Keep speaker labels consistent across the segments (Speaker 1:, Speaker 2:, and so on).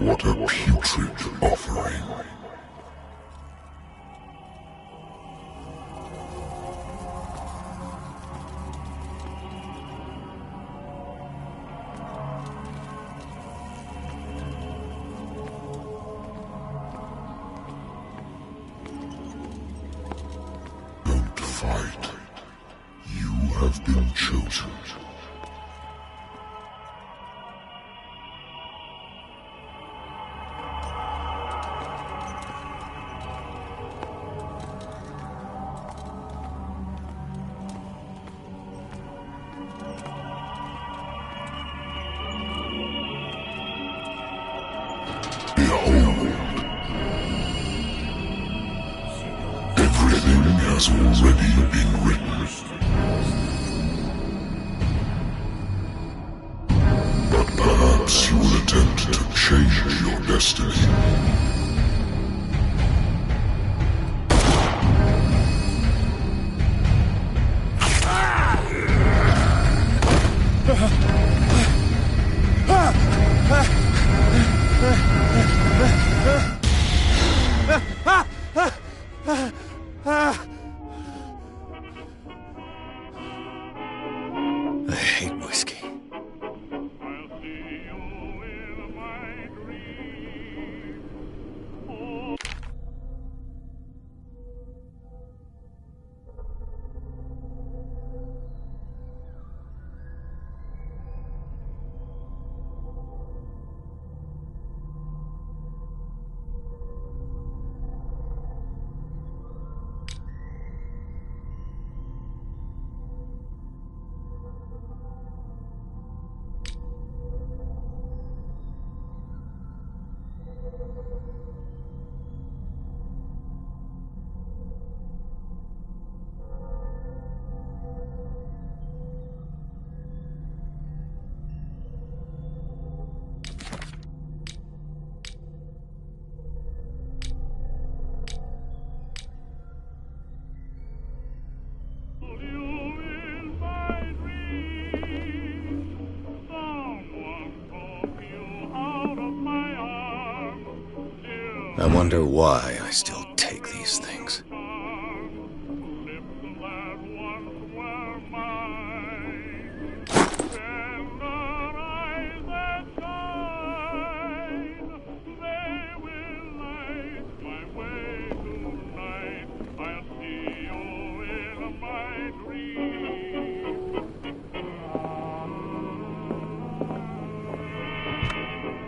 Speaker 1: What a putrid offering. Don't fight. You have been chosen. Everything has already been written. But perhaps you will attempt to change your destiny.
Speaker 2: I hate whiskey. I wonder why I still take these things.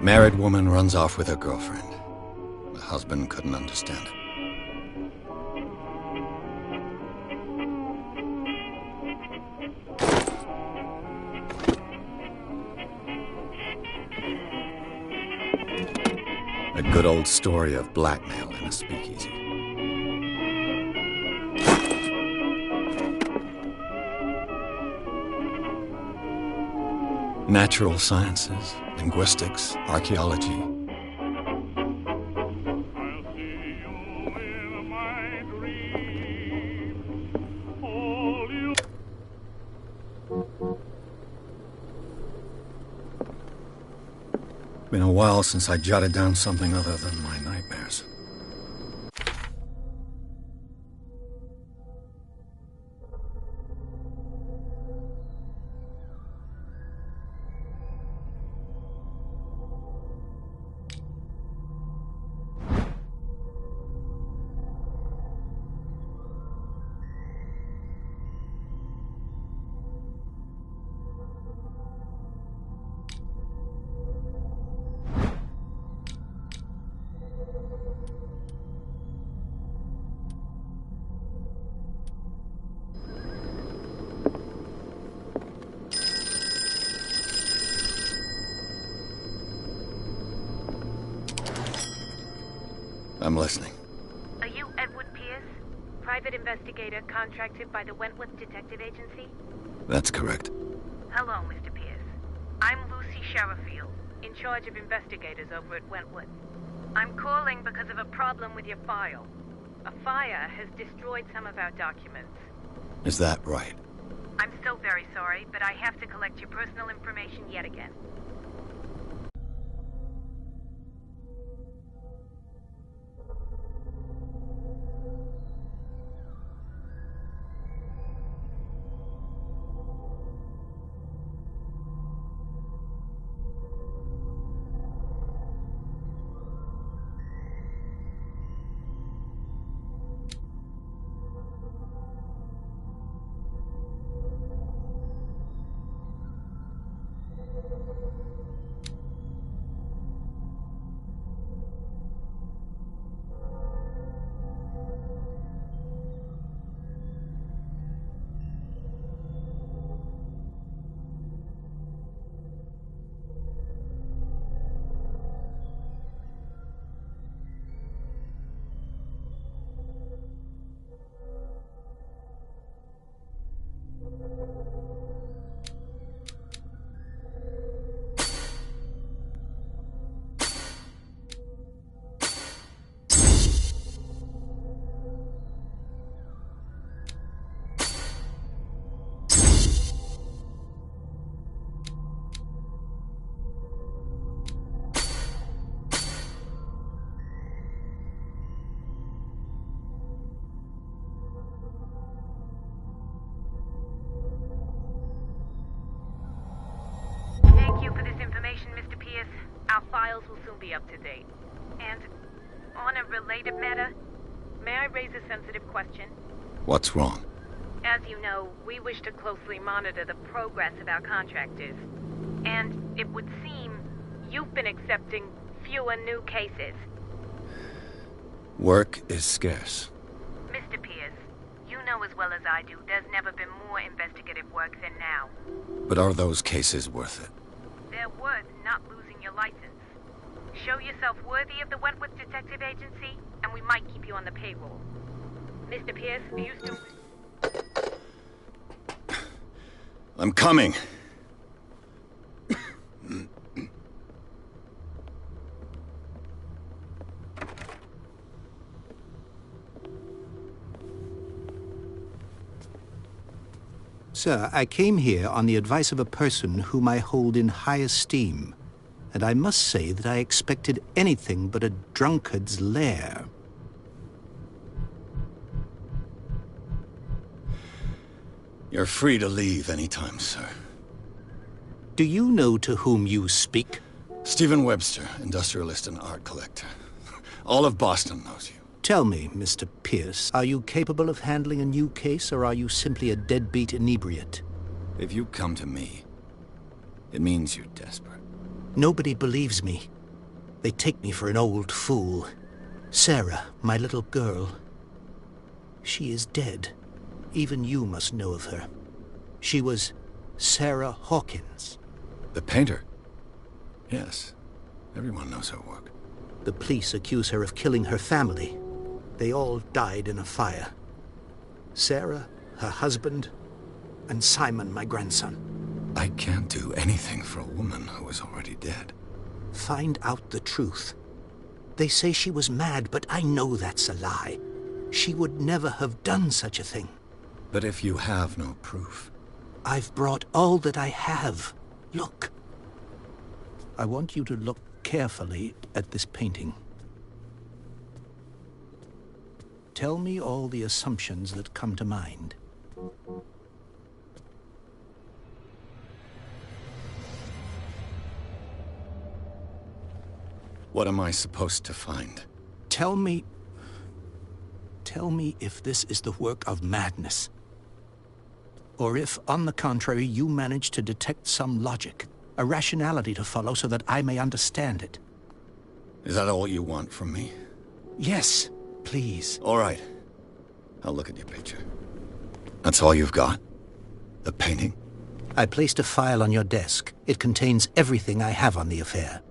Speaker 2: Married woman runs off with her girlfriend. The husband couldn't understand it. A good old story of blackmail in a speakeasy. Natural sciences, linguistics, archaeology. Been a while since I jotted down something other than my nightmares. I'm listening.
Speaker 3: Are you Edward Pierce? Private investigator contracted by the Wentworth Detective Agency?
Speaker 2: That's correct.
Speaker 3: Hello, Mr. Pierce. I'm Lucy Sherifield, in charge of investigators over at Wentworth. I'm calling because of a problem with your file. A fire has destroyed some of our documents.
Speaker 2: Is that right?
Speaker 3: I'm so very sorry, but I have to collect your personal information yet again. be up to date. And on a related matter, may I raise a sensitive question?
Speaker 2: What's wrong?
Speaker 3: As you know, we wish to closely monitor the progress of our contractors. And it would seem you've been accepting fewer new cases.
Speaker 2: Work is scarce.
Speaker 3: Mr. Pierce, you know as well as I do, there's never been more investigative work than now.
Speaker 2: But are those cases worth it?
Speaker 3: They're worth not losing your license. Show yourself worthy of the Wentworth Detective Agency, and we might keep you on the payroll. Mr. Pierce, are you still...
Speaker 2: I'm coming!
Speaker 4: Sir, I came here on the advice of a person whom I hold in high esteem, and I must say that I expected anything but a drunkard's lair.
Speaker 2: You're free to leave anytime, sir.
Speaker 4: Do you know to whom you speak?
Speaker 2: Stephen Webster, industrialist and art collector. All of Boston knows you.
Speaker 4: Tell me, Mr. Pierce, are you capable of handling a new case, or are you simply a deadbeat inebriate?
Speaker 2: If you come to me, it means you're desperate.
Speaker 4: Nobody believes me. They take me for an old fool. Sarah, my little girl. She is dead. Even you must know of her. She was Sarah Hawkins.
Speaker 2: The painter? Yes. Everyone knows her work.
Speaker 4: The police accuse her of killing her family. They all died in a fire. Sarah, her husband, and Simon, my grandson.
Speaker 2: I can't do anything for a woman who is already dead.
Speaker 4: Find out the truth. They say she was mad, but I know that's a lie. She would never have done such a thing.
Speaker 2: But if you have no proof...
Speaker 4: I've brought all that I have. Look. I want you to look carefully at this painting. Tell me all the assumptions that come to mind.
Speaker 2: What am I supposed to find?
Speaker 4: Tell me if this is the work of madness. Or if, on the contrary, you manage to detect some logic, a rationality to follow so that I may understand it.
Speaker 2: Is that all you want from me?
Speaker 4: Yes, please.
Speaker 2: All right. I'll look at your picture. That's all you've got? The painting?
Speaker 4: I placed a file on your desk. It contains everything I have on the affair.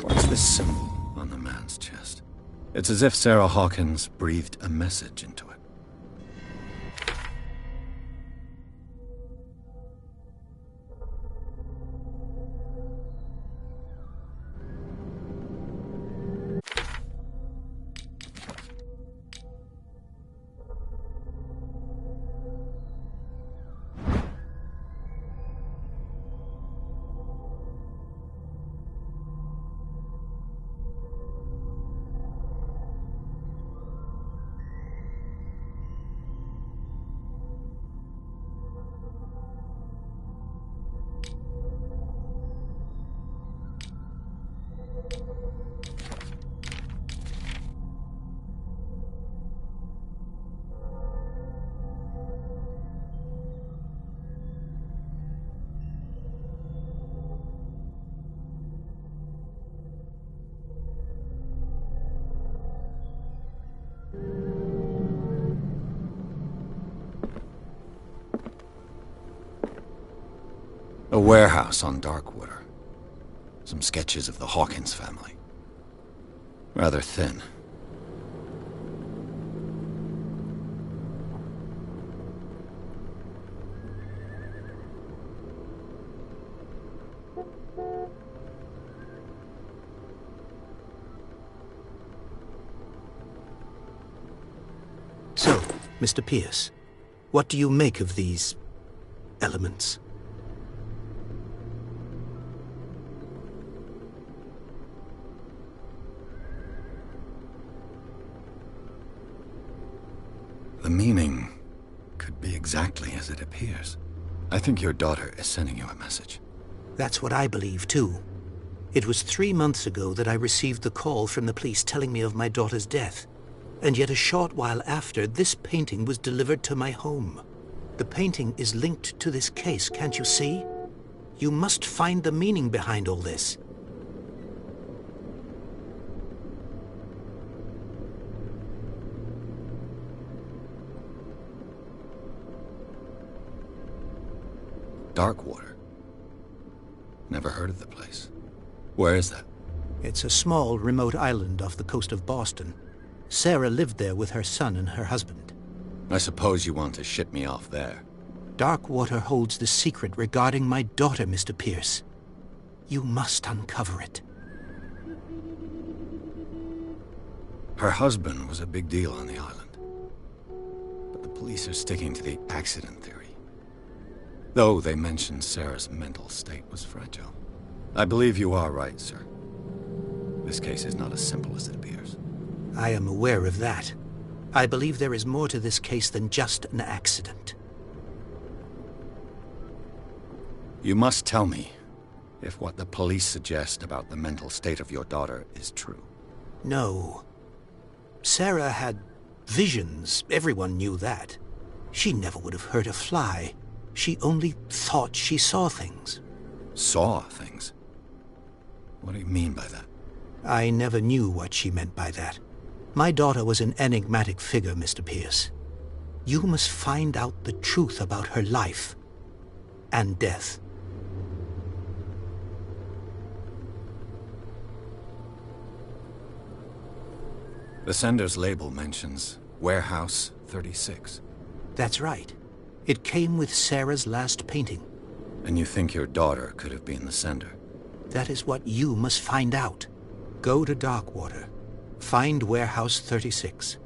Speaker 2: What's this symbol on the man's chest? It's as if Sarah Hawkins breathed a message into it. A warehouse on Darkwater. Some sketches of the Hawkins family. Rather thin.
Speaker 4: So, Mr. Pierce, what do you make of these elements?
Speaker 2: The meaning could be exactly as it appears. I think your daughter is sending you a message.
Speaker 4: That's what I believe, too. It was 3 months ago that I received the call from the police telling me of my daughter's death. And yet a short while after, this painting was delivered to my home. The painting is linked to this case, can't you see? You must find the meaning behind all this.
Speaker 2: Darkwater. Never heard of the place. Where is that?
Speaker 4: It's a small, remote island off the coast of Boston. Sarah lived there with her son and her husband.
Speaker 2: I suppose you want to ship me off there.
Speaker 4: Darkwater holds the secret regarding my daughter, Mr. Pierce. You must uncover it.
Speaker 2: Her husband was a big deal on the island. But the police are sticking to the accident theory. Though they mentioned Sarah's mental state was fragile. I believe you are right, sir. This case is not as simple as it appears.
Speaker 4: I am aware of that. I believe there is more to this case than just an accident.
Speaker 2: You must tell me if what the police suggest about the mental state of your daughter is true.
Speaker 4: No. Sarah had visions. Everyone knew that. She never would have hurt a fly. She only thought she saw things.
Speaker 2: Saw things? What do you mean by that?
Speaker 4: I never knew what she meant by that. My daughter was an enigmatic figure, Mr. Pierce. You must find out the truth about her life and death.
Speaker 2: The sender's label mentions Warehouse 36.
Speaker 4: That's right. It came with Sarah's last painting.
Speaker 2: And you think your daughter could have been the sender?
Speaker 4: That is what you must find out. Go to Darkwater. Find Warehouse 36.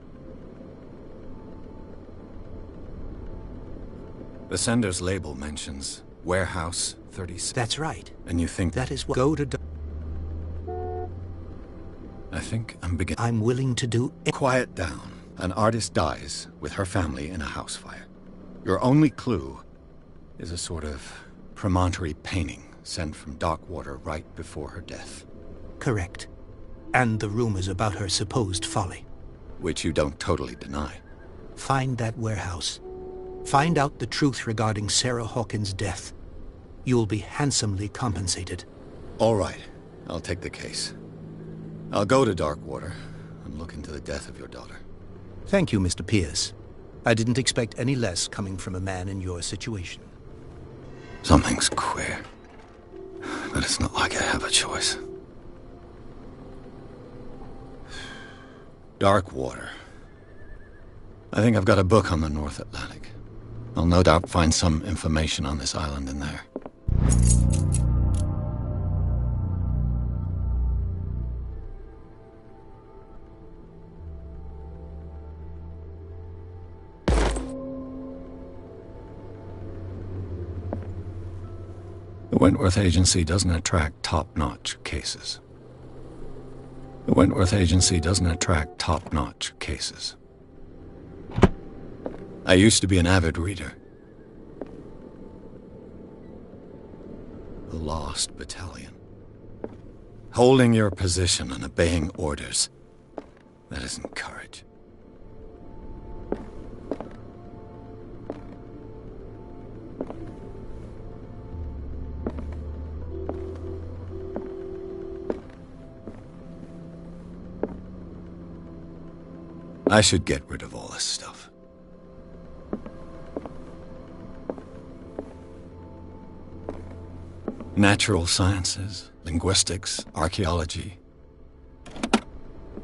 Speaker 2: The sender's label mentions Warehouse 36.
Speaker 4: That's right.
Speaker 2: And you think
Speaker 4: that is what... Go to
Speaker 2: I think I'm beginning...
Speaker 4: I'm willing to do...
Speaker 2: Quiet down. An artist dies with her family in a house fire. Your only clue is a sort of promontory painting sent from Darkwater right before her death.
Speaker 4: Correct. And the rumors about her supposed folly.
Speaker 2: Which you don't totally deny.
Speaker 4: Find that warehouse. Find out the truth regarding Sarah Hawkins' death. You'll be handsomely compensated.
Speaker 2: All right. I'll take the case. I'll go to Darkwater and look into the death of your daughter.
Speaker 4: Thank you, Mr. Pierce. I didn't expect any less coming from a man in your situation.
Speaker 2: Something's queer. But it's not like I have a choice. Darkwater. I think I've got a book on the North Atlantic. I'll no doubt find some information on this island in there. The Wentworth Agency doesn't attract top-notch cases. The Wentworth Agency doesn't attract top-notch cases. I used to be an avid reader. The Lost Battalion. Holding your position and obeying orders. That isn't courage. I should get rid of all this stuff. Natural sciences, linguistics, archaeology.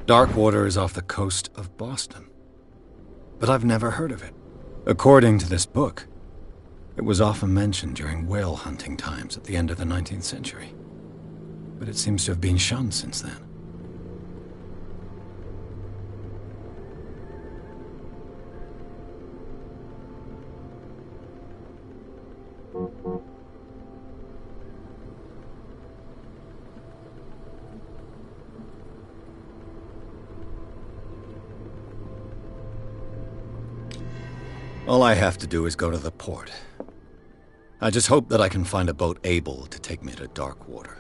Speaker 2: Darkwater is off the coast of Boston. But I've never heard of it. According to this book, It was often mentioned during whale hunting times at the end of the 19th century, but it seems to have been shunned since then. All I have to do is go to the port. I just hope that I can find a boat able to take me to dark water.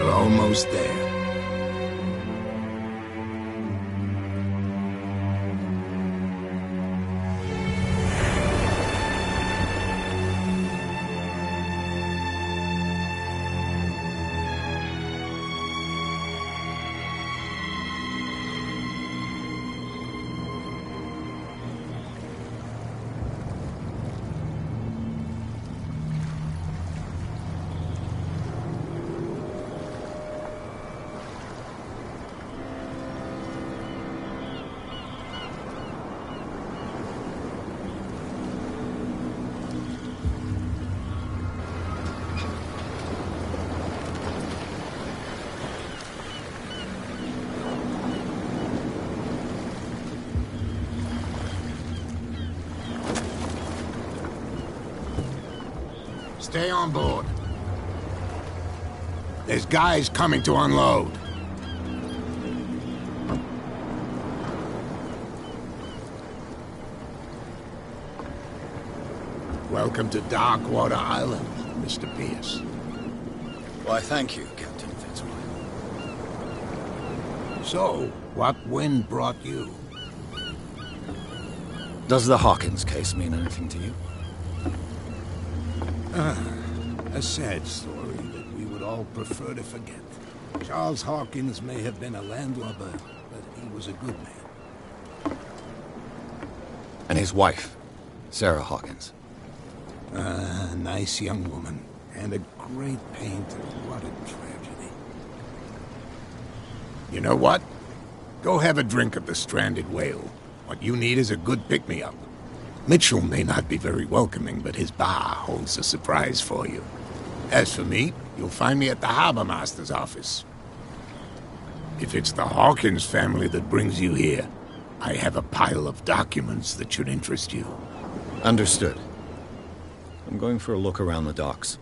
Speaker 5: Almost there. Stay on board. There's guys coming to unload. Welcome to Darkwater Island, Mr. Pierce.
Speaker 2: Why, thank you, Captain Fitzroy.
Speaker 5: So, what wind brought you?
Speaker 2: Does the Hawkins case mean anything to you?
Speaker 5: A sad story that we would all prefer to forget. Charles Hawkins may have been a landlubber, but he was a good man.
Speaker 2: And his wife, Sarah Hawkins.
Speaker 5: A nice young woman. And a great painter. What a tragedy. You know what? Go have a drink of the Stranded Whale. What you need is a good pick-me-up. Mitchell may not be very welcoming, but his bar holds a surprise for you. As for me, you'll find me at the Harbor Master's office. If it's the Hawkins family that brings you here, I have a pile of documents that should interest you.
Speaker 2: Understood. I'm going for a look around the docks.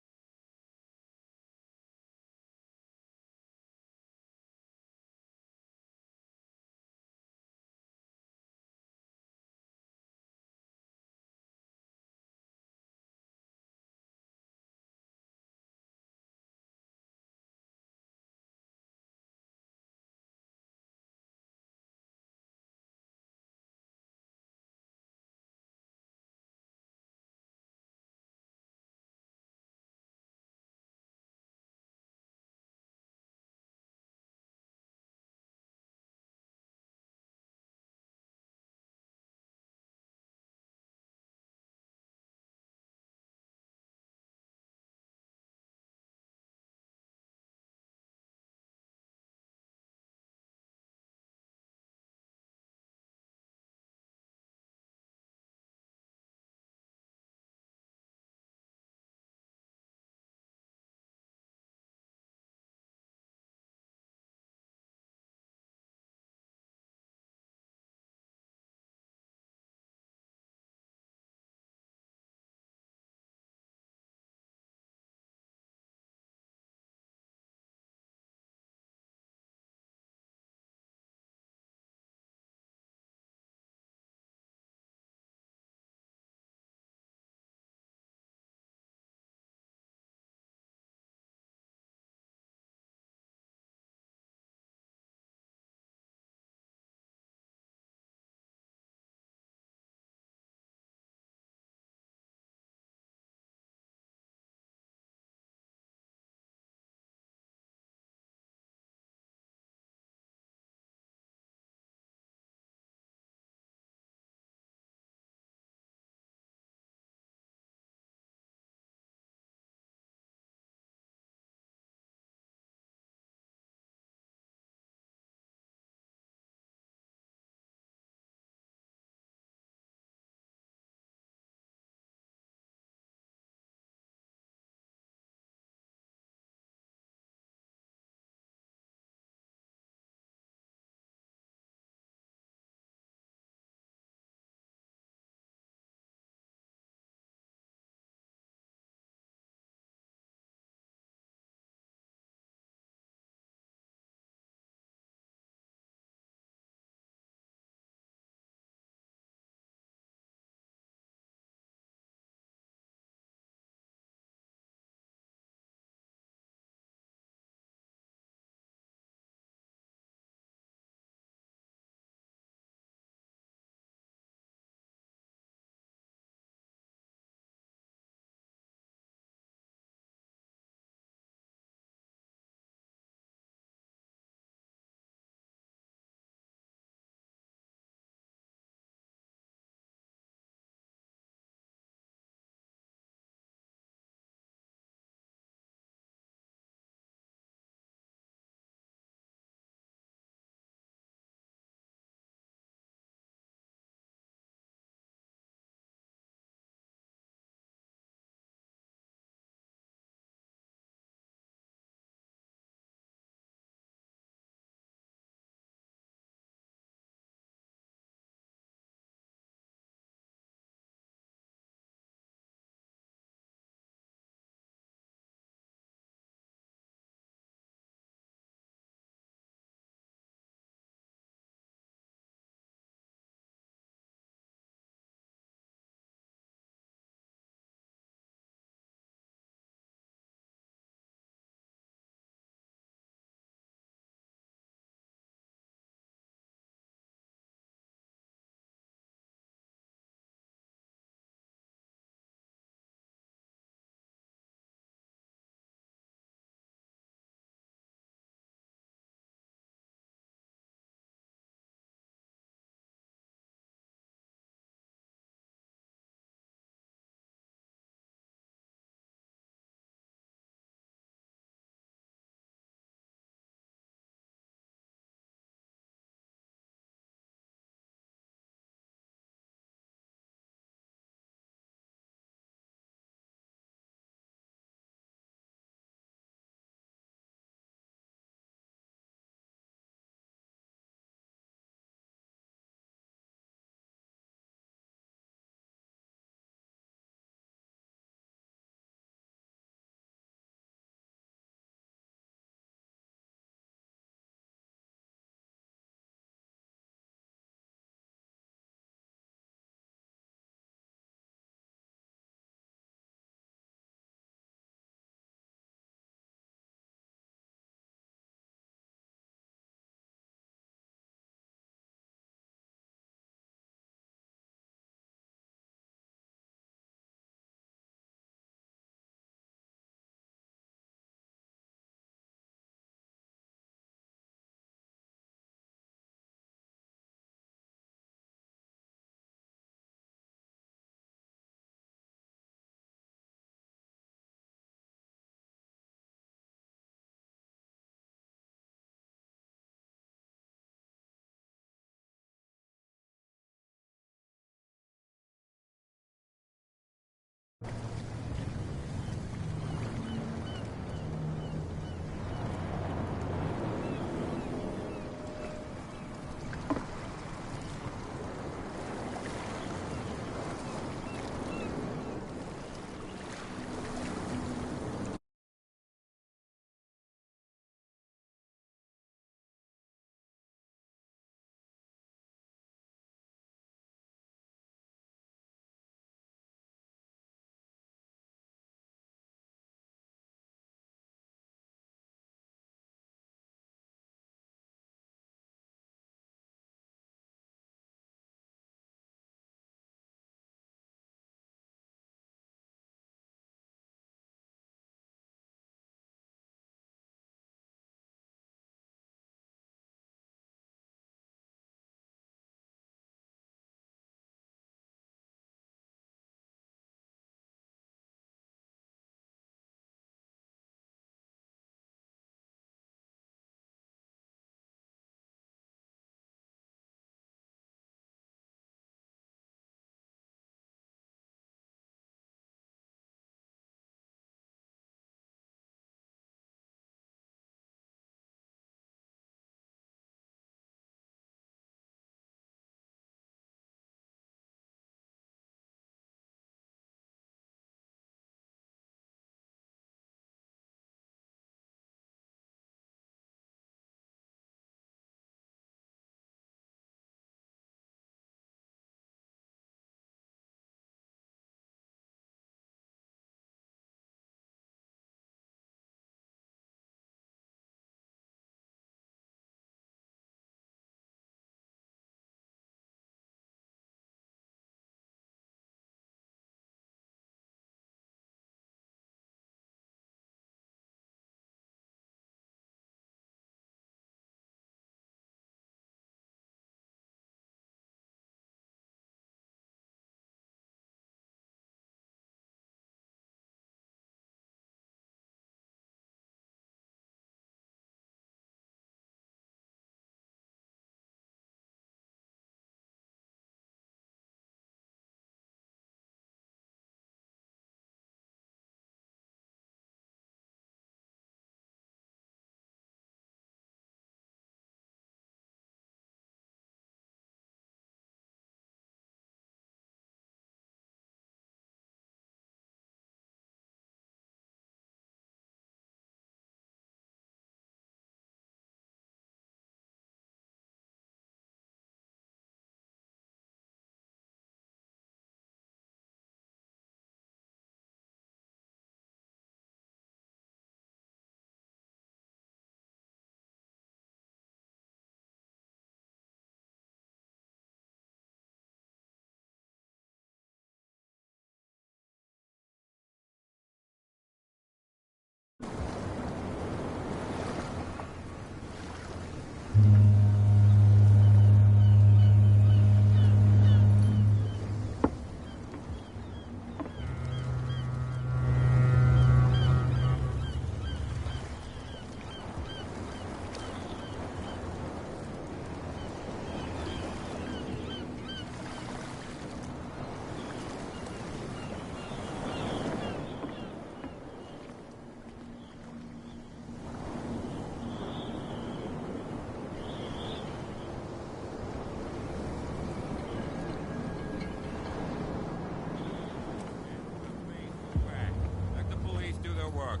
Speaker 6: work.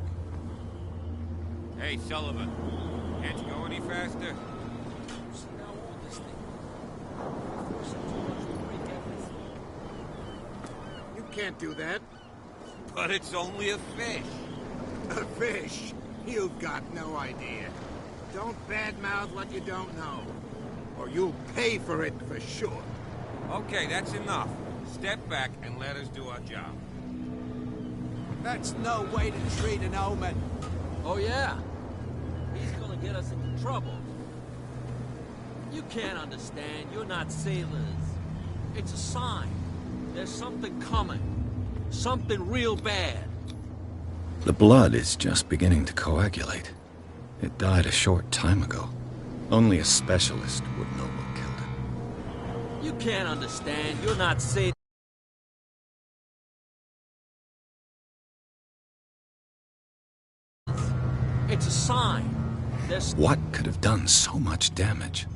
Speaker 6: Hey, Sullivan. Can't you go any faster?
Speaker 5: You can't do that.
Speaker 6: But it's only a fish.
Speaker 5: A fish? You've got no idea. Don't badmouth what you don't know. Or you'll pay for it for sure.
Speaker 6: Okay, that's enough. Step back and let us do our job.
Speaker 7: That's no way to treat an omen.
Speaker 8: Oh, yeah? He's gonna get us into trouble. You can't understand. You're not sailors. It's a sign. There's something coming. Something real bad.
Speaker 2: The blood is just beginning to coagulate. It died a short time ago. Only a specialist would know what killed it.
Speaker 8: You can't understand. You're not sailors. It's a sign. There's...
Speaker 2: What could have done so much damage?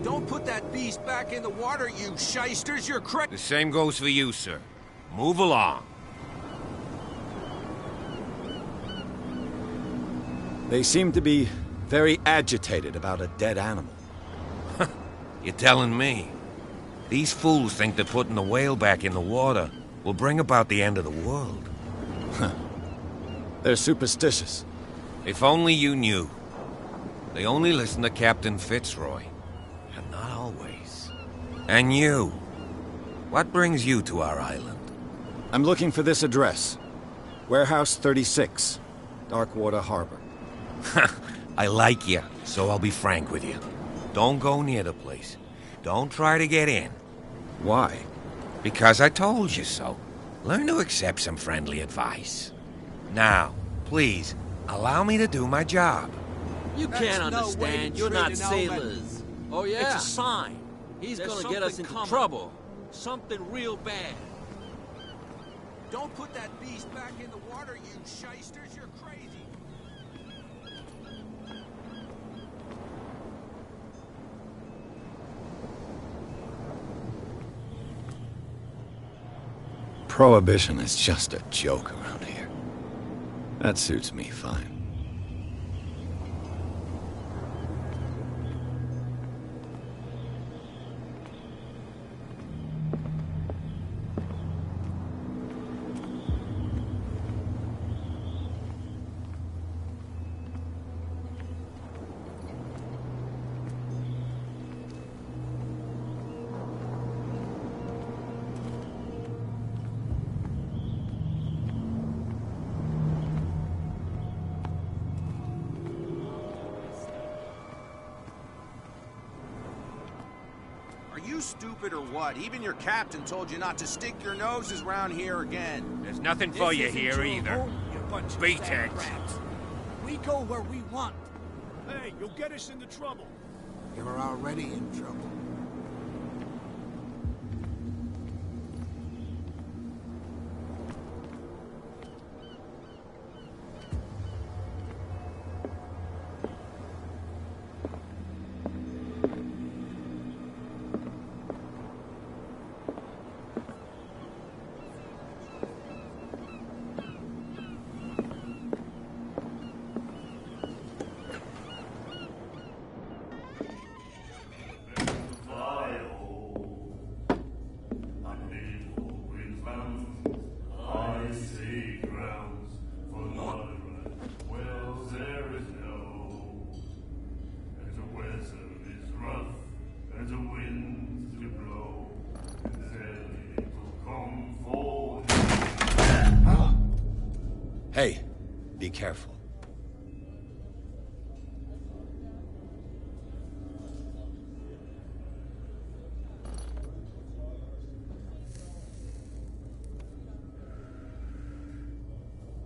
Speaker 7: Don't put that beast back in the water, you shysters. You're crazy.
Speaker 6: The same goes for you, sir. Move along.
Speaker 2: They seem to be very agitated about a dead animal.
Speaker 6: You're telling me? These fools think that putting the whale back in the water will bring about the end of the world.
Speaker 2: They're superstitious.
Speaker 6: If only you knew. They only listen to Captain Fitzroy. And not always. And you. What brings you to our island?
Speaker 2: I'm looking for this address. Warehouse 36, Darkwater Harbor.
Speaker 6: I like you, so I'll be frank with you. Don't go near the place. Don't try to get in.
Speaker 2: Why?
Speaker 6: Because I told you so. Learn to accept some friendly advice. Now, please, allow me to do my job.
Speaker 8: You can't
Speaker 7: no way
Speaker 8: understand.
Speaker 7: to
Speaker 8: You're
Speaker 7: treat
Speaker 8: not
Speaker 7: an
Speaker 8: sailors. Oh, yeah? It's a sign. He's
Speaker 7: There's
Speaker 8: gonna get us
Speaker 7: something
Speaker 8: into
Speaker 7: coming.
Speaker 8: trouble. Something real bad.
Speaker 7: Don't put that beast back in the water, you shysters. You're crazy.
Speaker 2: Prohibition is just a joke around here. That suits me fine.
Speaker 7: Are you stupid or what? Even your captain told you not to stick your noses around here again.
Speaker 6: There's nothing for you
Speaker 9: This isn't
Speaker 6: here
Speaker 9: your
Speaker 6: either.
Speaker 9: home, you bunch of
Speaker 6: Beat
Speaker 9: fat
Speaker 6: it.
Speaker 9: rats. We go where we want. Hey, you'll get us into trouble.
Speaker 5: You're already in trouble.
Speaker 2: Hey, be careful.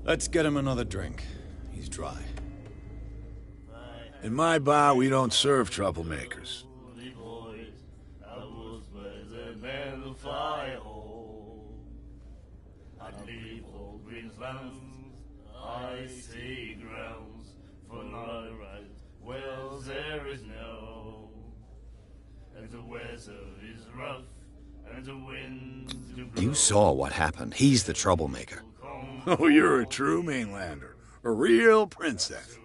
Speaker 2: Let's get him another drink. He's dry.
Speaker 10: In my bar, we don't serve troublemakers.
Speaker 11: I see grounds for not a right. Wells there is no, and the weather is rough, and the winds do blow.
Speaker 2: You saw what happened. He's the troublemaker.
Speaker 11: Come
Speaker 10: Oh, you're a true mainlander. A real princess.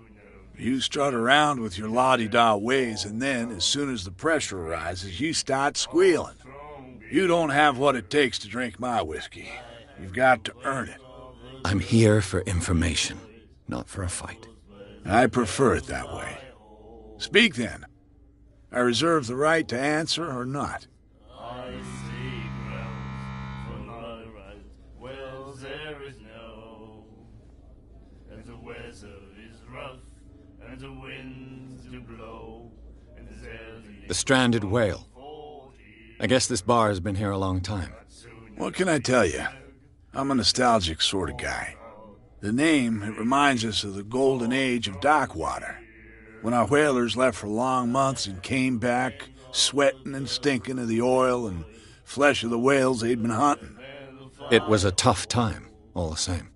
Speaker 10: You strut around with your la-di-da ways, and then, as soon as the pressure rises, you start squealing. You don't have what it takes to drink my whiskey. You've got to earn it.
Speaker 2: I'm here for information, not for a fight.
Speaker 10: I prefer it that way. Speak then. I reserve the right to answer or not.
Speaker 11: I see grounds for my right. Well, there is no. And the weather is rough, and the winds do blow, and
Speaker 2: The Stranded Whale. I guess this bar has been here a long time.
Speaker 10: What can I tell you? I'm a nostalgic sort of guy. The name, it reminds us of the golden age of dock water, when our whalers left for long months and came back sweating and stinking of the oil and flesh of the whales they'd been hunting.
Speaker 2: It was a tough time, all the same.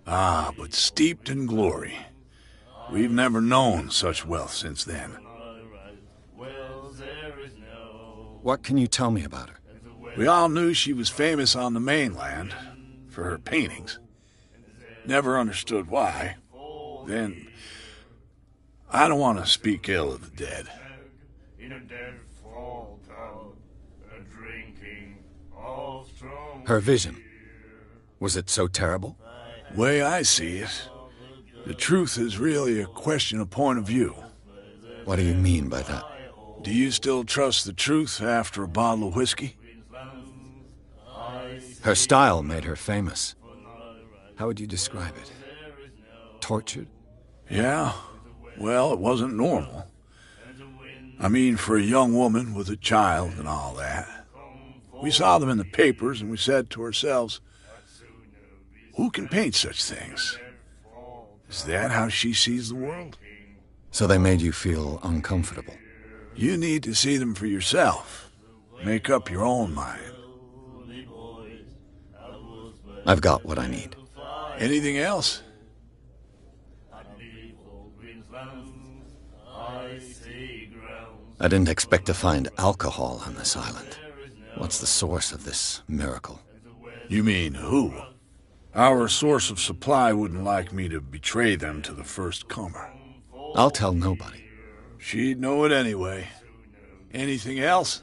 Speaker 10: Ah, but steeped in glory. We've never known such wealth since then.
Speaker 2: What can you tell me about her?
Speaker 10: We all knew she was famous on the mainland for her paintings. Never understood why. Then, I don't want to speak ill of the dead.
Speaker 2: Her vision. Was it so terrible?
Speaker 10: Way I see it, the truth is really a question of point of view.
Speaker 2: What do you mean by that?
Speaker 10: Do you still trust the truth after a bottle of whiskey?
Speaker 2: Her style made her famous. How would you describe it? Tortured?
Speaker 10: Yeah. Well, it wasn't normal. I mean, for a young woman with a child and all that. We saw them in the papers and we said to ourselves, who can paint such things? Is that how she sees the world?
Speaker 2: So they made you feel uncomfortable?
Speaker 10: You need to see them for yourself. Make up your own mind.
Speaker 2: I've got what I need.
Speaker 10: Anything else?
Speaker 2: I didn't expect to find alcohol on this island. What's the source of this miracle?
Speaker 10: You mean who? Our source of supply wouldn't like me to betray them to the first comer.
Speaker 2: I'll tell nobody.
Speaker 10: She'd know it anyway. Anything else?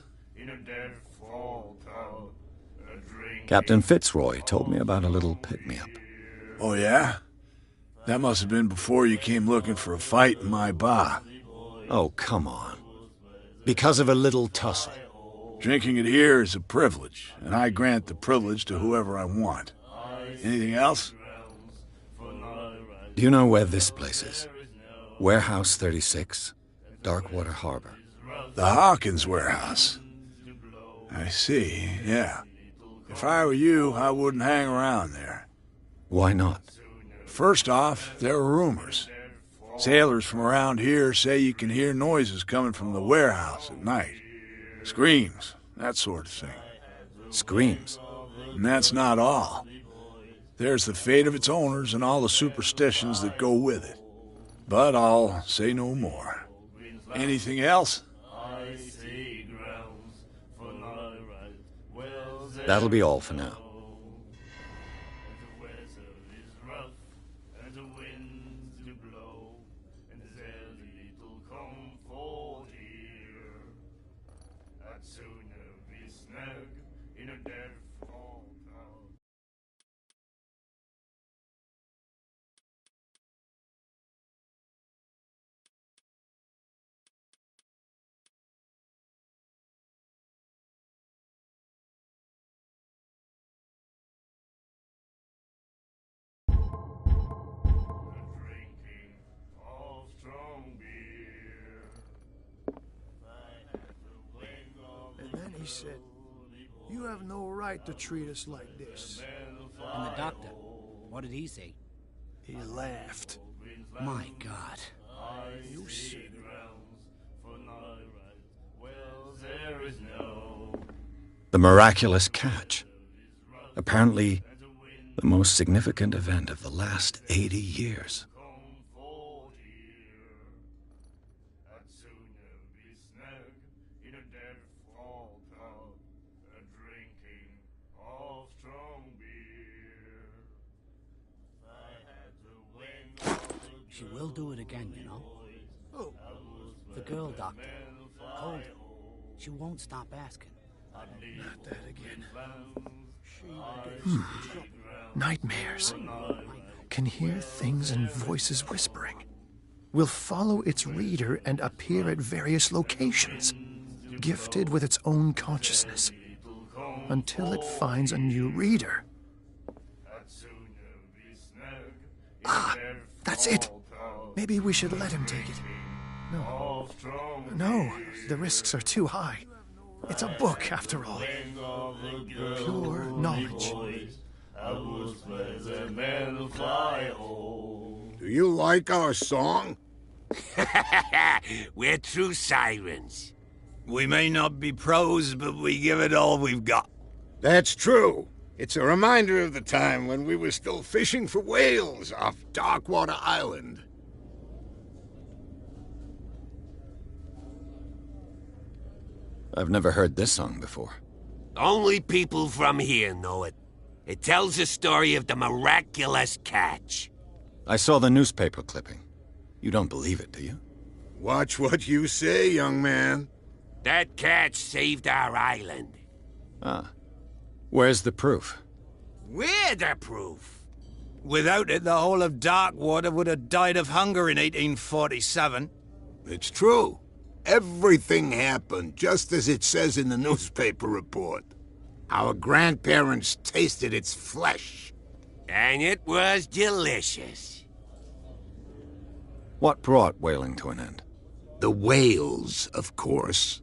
Speaker 2: Captain Fitzroy told me about a little pick-me-up.
Speaker 10: Oh, yeah? That must have been before you came looking for a fight in my bar.
Speaker 2: Oh, come on. Because of a little tussle.
Speaker 10: Drinking it here is a privilege, and I grant the privilege to whoever I want. Anything else?
Speaker 2: Do you know where this place is? Warehouse 36, Darkwater Harbor.
Speaker 10: The Hawkins warehouse. I see, yeah. If I were you, I wouldn't hang around there.
Speaker 2: Why not?
Speaker 10: First off, there are rumors. Sailors from around here say you can hear noises coming from the warehouse at night. Screams, that sort of thing.
Speaker 2: Screams?
Speaker 10: And that's not all. There's the fate of its owners and all the superstitions that go with it. But I'll say no more. Anything else?
Speaker 2: That'll be all for now.
Speaker 9: He said, "You have no right to treat us like this."
Speaker 12: And the doctor, what did he say?
Speaker 9: He laughed.
Speaker 12: My God.
Speaker 9: You said it.
Speaker 2: The miraculous catch. Apparently, the most significant event of the last 80 years.
Speaker 12: He'll do it again, you know.
Speaker 9: Oh,
Speaker 12: The girl doctor. Told him. She won't stop asking.
Speaker 9: not that again. Nightmares. Can hear things and voices whispering. Will follow its reader and appear at various locations, gifted with its own consciousness, until it finds a new reader. Ah, that's it. Maybe we should let him take it. No, the risks are too high. It's a book, after all. Pure knowledge.
Speaker 5: Do you like our song?
Speaker 13: We're true sirens.
Speaker 14: We may not be pros, but we give it all we've got.
Speaker 5: That's true. It's a reminder of the time when we were still fishing for whales off Darkwater Island.
Speaker 2: I've never heard this song before.
Speaker 13: Only people from here know it. It tells the story of the miraculous catch.
Speaker 2: I saw the newspaper clipping. You don't believe it, do you?
Speaker 5: Watch what you say, young man.
Speaker 13: That catch saved our island.
Speaker 2: Ah. Where's the proof?
Speaker 13: We're the proof.
Speaker 14: Without it, the whole of Darkwater would have died of hunger in 1847.
Speaker 5: It's true. Everything happened just as it says in the newspaper report. Our grandparents tasted its flesh.
Speaker 13: And it was delicious.
Speaker 2: What brought whaling to an end?
Speaker 5: The whales, of course.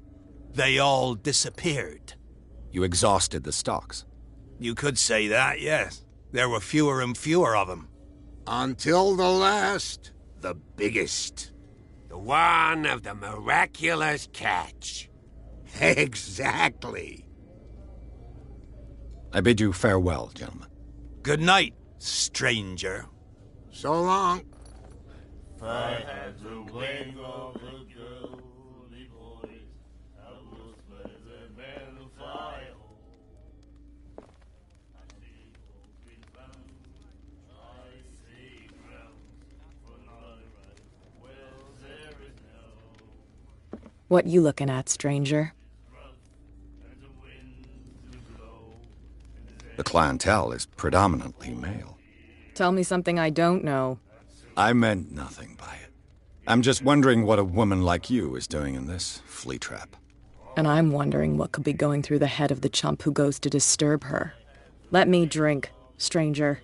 Speaker 14: They all disappeared.
Speaker 2: You exhausted the stocks.
Speaker 14: You could say that, yes. There were fewer and fewer of them.
Speaker 5: Until the last, the biggest.
Speaker 13: The one of the miraculous catch.
Speaker 5: Exactly.
Speaker 2: I bid you farewell, gentlemen.
Speaker 14: Good night, stranger.
Speaker 5: So long.
Speaker 11: If I had the wing of the girly boys, I was better than the fire. I see open bound, I see grounds for not right. Well, there is no.
Speaker 3: What you looking at, stranger?
Speaker 2: The clientele is predominantly male.
Speaker 3: Tell me something I don't know.
Speaker 2: I meant nothing by it. I'm just wondering what a woman like you is doing in this flea trap.
Speaker 3: And I'm wondering what could be going through the head of the chump who goes to disturb her. Let me drink, stranger.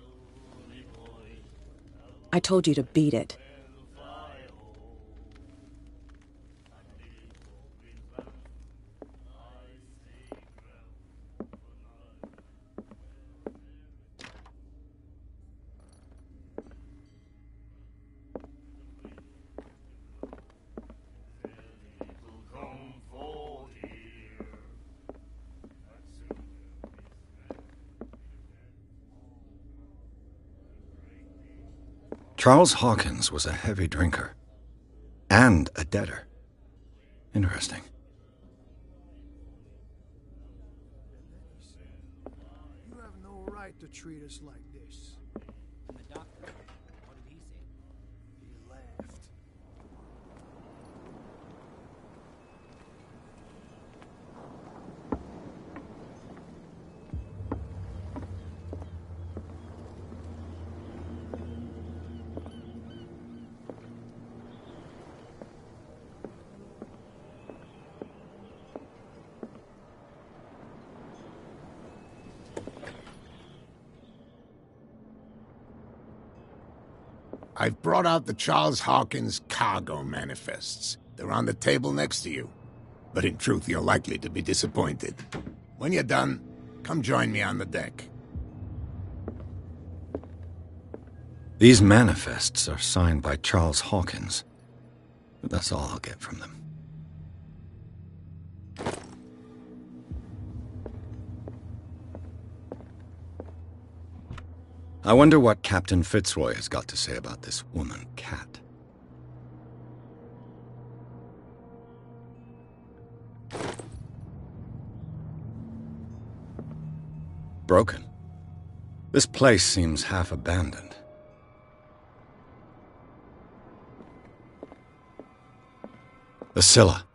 Speaker 3: I told you to beat it.
Speaker 2: Charles Hawkins was a heavy drinker. And a debtor. Interesting.
Speaker 9: You have no right to treat us like this.
Speaker 12: And the doctor, what did he say?
Speaker 9: He laughed.
Speaker 5: I've brought out the Charles Hawkins cargo manifests. They're on the table next to you. But in truth, you're likely to be disappointed. When you're done, come join me on the deck.
Speaker 2: These manifests are signed by Charles Hawkins. But that's all I'll get from them. I wonder what Captain Fitzroy has got to say about this woman, Cat. Broken. This place seems half abandoned. The Scylla.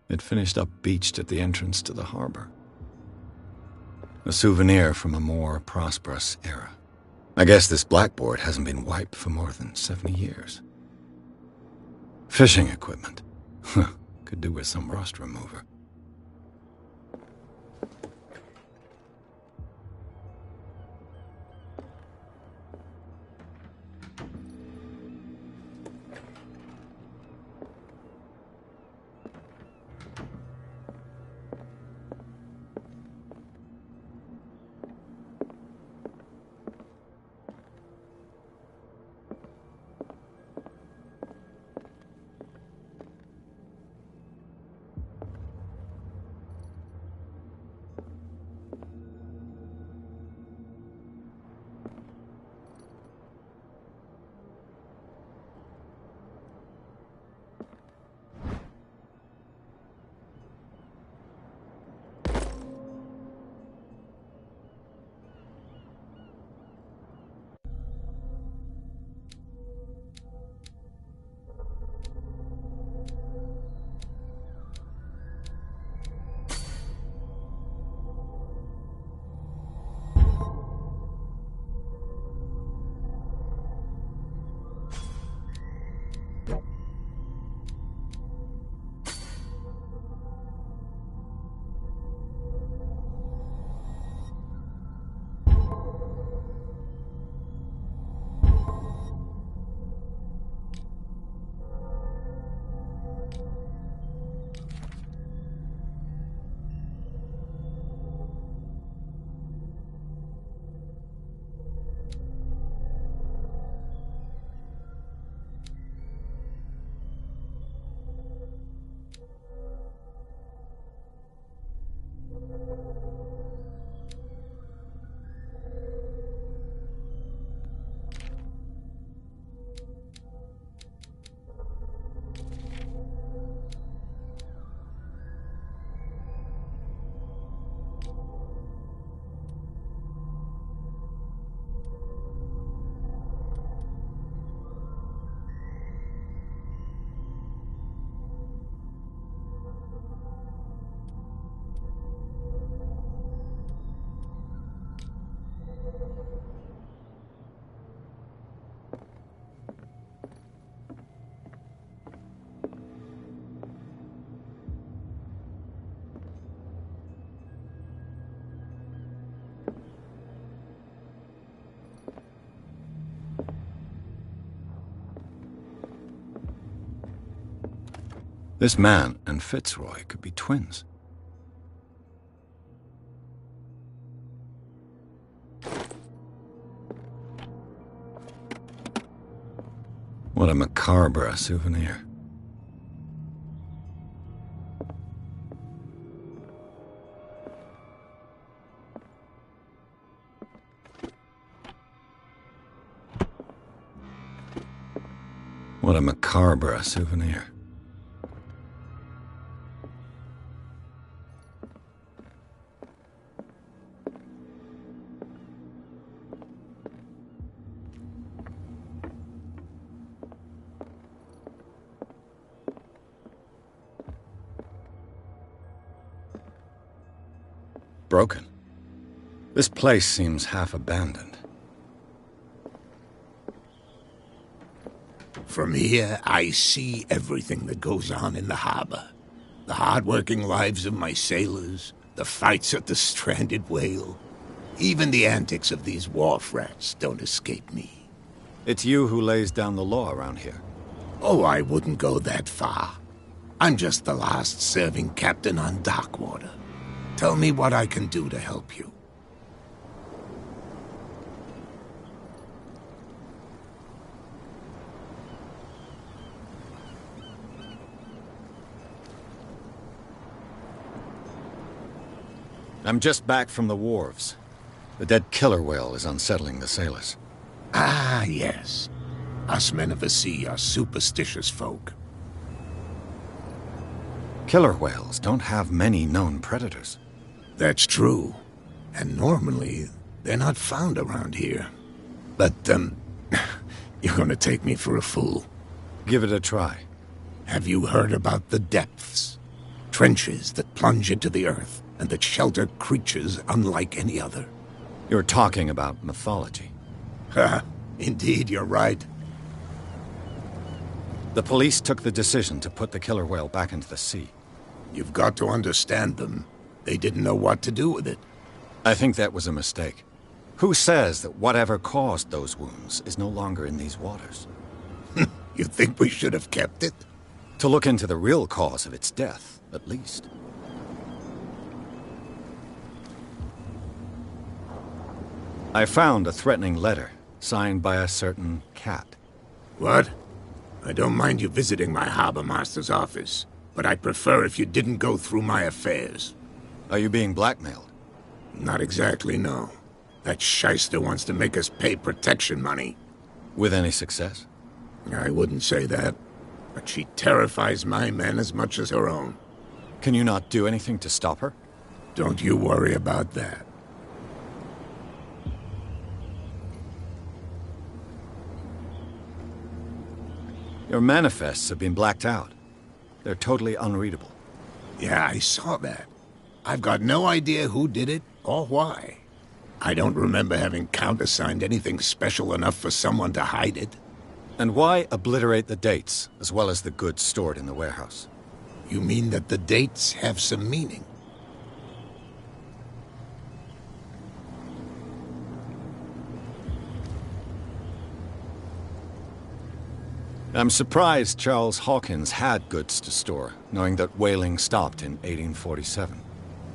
Speaker 2: It finished up beached at the entrance to the harbor. A souvenir from a more prosperous era. I guess this blackboard hasn't been wiped for more than 70 years. Fishing equipment. Could do with some rust remover. This man and Fitzroy could be twins. What a macabre souvenir. What a macabre souvenir. Broken. This place seems half abandoned.
Speaker 5: From here, I see everything that goes on in the harbor. The hard-working lives of my sailors, the fights at the stranded whale. Even the antics of these wharf rats don't escape me.
Speaker 2: It's you who lays down the law around here.
Speaker 5: Oh, I wouldn't go that far. I'm just the last serving captain on Darkwater. Tell me what I can do to help you.
Speaker 2: I'm just back from the wharves. The dead killer whale is unsettling the sailors.
Speaker 5: Ah, yes. Us men of the sea are superstitious folk.
Speaker 2: Killer whales don't have many known predators.
Speaker 5: That's true. And normally, they're not found around here. But, you're gonna take me for a fool.
Speaker 2: Give it a try.
Speaker 5: Have you heard about the depths? Trenches that plunge into the earth and that shelter creatures unlike any other.
Speaker 2: You're talking about mythology.
Speaker 5: Ha! Indeed, you're right.
Speaker 2: The police took the decision to put the killer whale back into the sea.
Speaker 5: You've got to understand them. They didn't know what to do with it.
Speaker 2: I think that was a mistake. Who says that whatever caused those wounds is no longer in these waters?
Speaker 5: You think we should have kept it?
Speaker 2: To look into the real cause of its death, at least. I found a threatening letter, signed by a certain cat.
Speaker 5: What? I don't mind you visiting my harbor master's office, but I'd prefer if you didn't go through my affairs.
Speaker 2: Are you being blackmailed?
Speaker 5: Not exactly, no. That shyster wants to make us pay protection money.
Speaker 2: With any success?
Speaker 5: I wouldn't say that, but she terrifies my men as much as her own.
Speaker 2: Can you not do anything to stop her?
Speaker 5: Don't you worry about that.
Speaker 2: Your manifests have been blacked out. They're totally unreadable.
Speaker 5: Yeah, I saw that. I've got no idea who did it or why. I don't remember having countersigned anything special enough for someone to hide it.
Speaker 2: And why obliterate the dates, as well as the goods stored in the warehouse?
Speaker 5: You mean that the dates have some meaning?
Speaker 2: I'm surprised Charles Hawkins had goods to store, knowing that whaling stopped in 1847.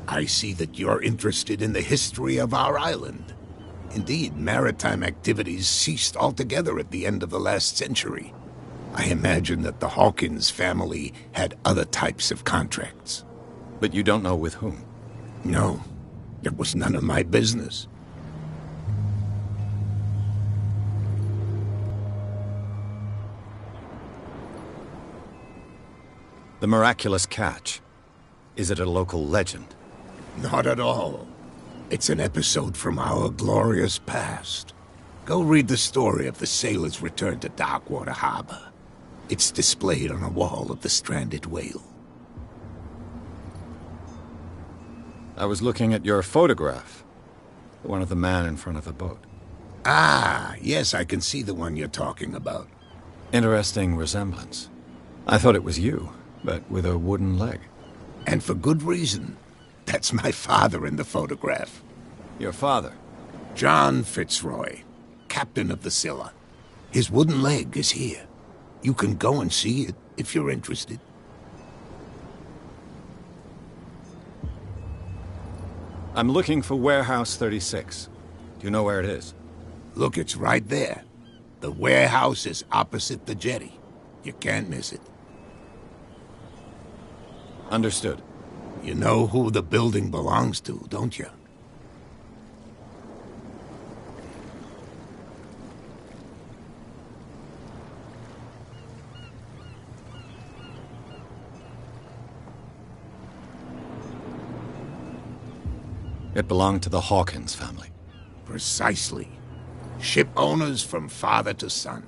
Speaker 5: I see that you're interested in the history of our island. Indeed, maritime activities ceased altogether at the end of the last century. I imagine that the Hawkins family had other types of contracts.
Speaker 2: But you don't know with whom?
Speaker 5: No, it was none of my business.
Speaker 2: The miraculous catch. Is it a local legend?
Speaker 5: Not at all. It's an episode from our glorious past. Go read the story of the sailor's return to Darkwater Harbor. It's displayed on a wall of the stranded whale.
Speaker 2: I was looking at your photograph. The one of the man in front of the boat.
Speaker 5: Ah, yes, I can see the one you're talking about.
Speaker 2: Interesting resemblance. I thought it was you, but with a wooden leg.
Speaker 5: And for good reason. That's my father in the photograph.
Speaker 2: Your father?
Speaker 5: John Fitzroy, captain of the Scylla. His wooden leg is here. You can go and see it if you're interested.
Speaker 2: I'm looking for Warehouse 36. Do you know where it is?
Speaker 5: Look, it's right there. The warehouse is opposite the jetty. You can't miss it.
Speaker 2: Understood.
Speaker 5: You know who the building belongs to, don't you?
Speaker 2: It belonged to the Hawkins family.
Speaker 5: Precisely. Ship owners from father to son.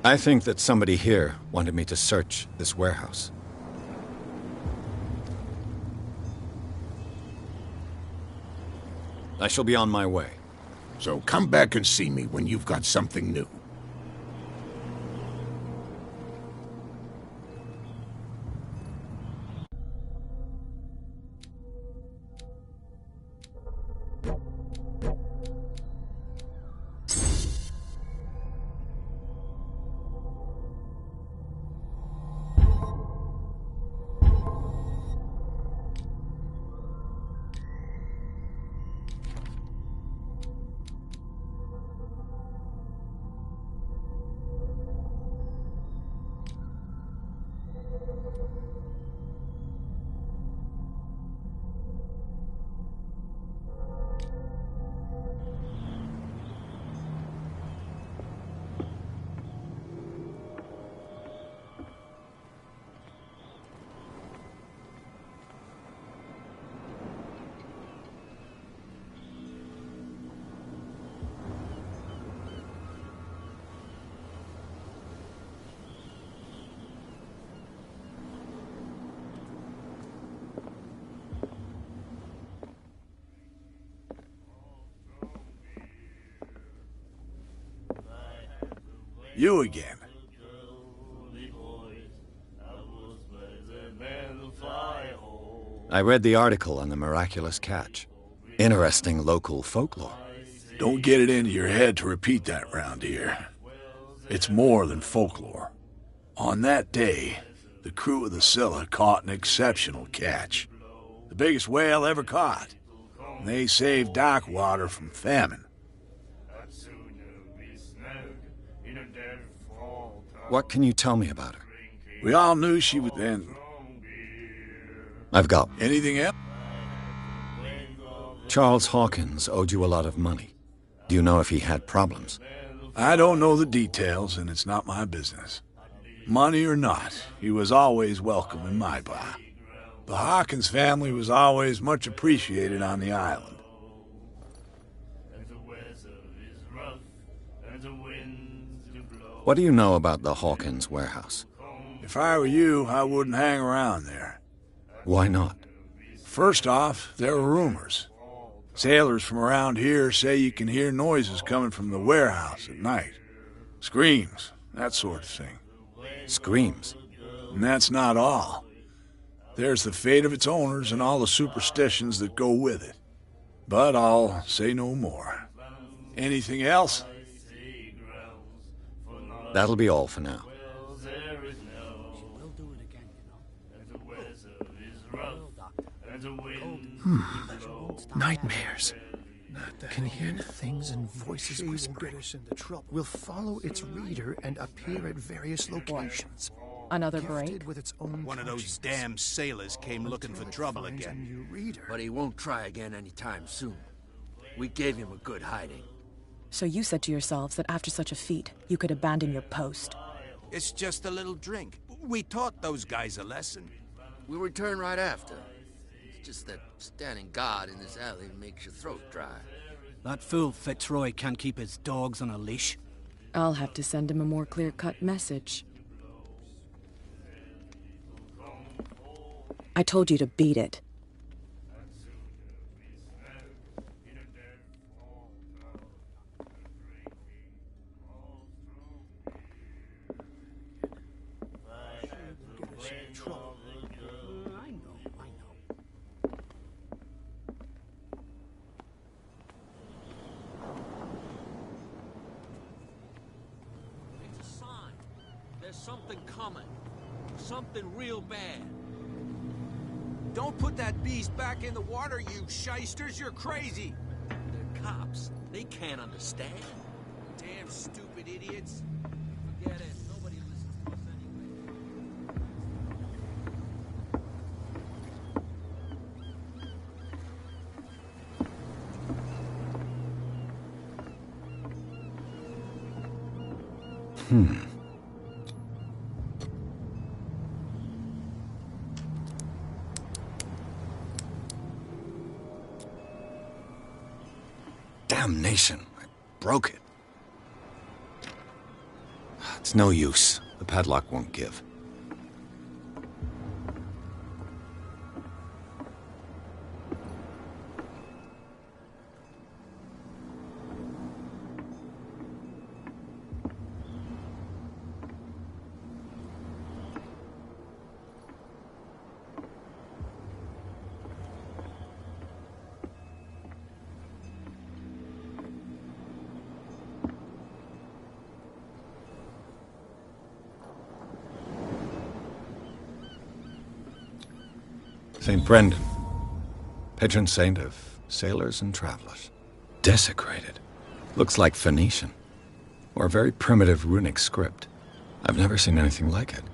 Speaker 2: I think that somebody here wanted me to search this warehouse. I shall be on my way.
Speaker 5: So come back and see me when you've got something new.
Speaker 10: You again.
Speaker 2: I read the article on the miraculous catch. Interesting local folklore.
Speaker 10: Don't get it into your head to repeat that round here. It's more than folklore. On that day, the crew of the Scylla caught an exceptional catch. The biggest whale ever caught. And they saved Darkwater from famine.
Speaker 2: What can you tell me about her?
Speaker 10: We all knew she was then.
Speaker 2: I've got
Speaker 10: Anything else?
Speaker 2: Charles Hawkins owed you a lot of money. Do you know if he had problems?
Speaker 10: I don't know the details, and it's not my business. Money or not, he was always welcome in my bar. The Hawkins family was always much appreciated on the island.
Speaker 2: What do you know about the Hawkins warehouse?
Speaker 10: If I were you, I wouldn't hang around there.
Speaker 2: Why not?
Speaker 10: First off, there are rumors. Sailors from around here say you can hear noises coming from the warehouse at night. Screams, that sort of thing.
Speaker 2: Screams?
Speaker 10: And that's not all. There's the fate of its owners and all the superstitions that go with it. But I'll say no more. Anything else?
Speaker 2: That'll be all for now.
Speaker 9: Nightmares. Can hear things and voices whispering. Will follow its reader and appear at various locations.
Speaker 15: Another break?
Speaker 9: Gifted with its own
Speaker 7: One of those damn sailors came looking for trouble again.
Speaker 8: But he won't try again anytime soon. We gave him a good hiding.
Speaker 15: So you said to yourselves that after such a feat, you could abandon your post.
Speaker 7: It's just a little drink. We taught those guys a lesson.
Speaker 16: We'll return right after. It's just that standing guard in this alley makes your throat dry.
Speaker 12: That fool Fitzroy can't keep his dogs on a leash.
Speaker 15: I'll have to send him a more clear-cut message. I told you to beat it.
Speaker 8: It's a sign. There's something coming. Something real bad.
Speaker 7: Don't put that beast back in the water, you shysters. You're crazy.
Speaker 8: They're cops. They can't understand.
Speaker 7: Damn stupid idiots.
Speaker 8: Forget it. Nobody listens to us anyway.
Speaker 2: Damnation. I broke it. It's no use. The padlock won't give. St. Brendan, patron saint of sailors and travelers. Desecrated. Looks like Phoenician. Or a very primitive runic script. I've never seen anything like it.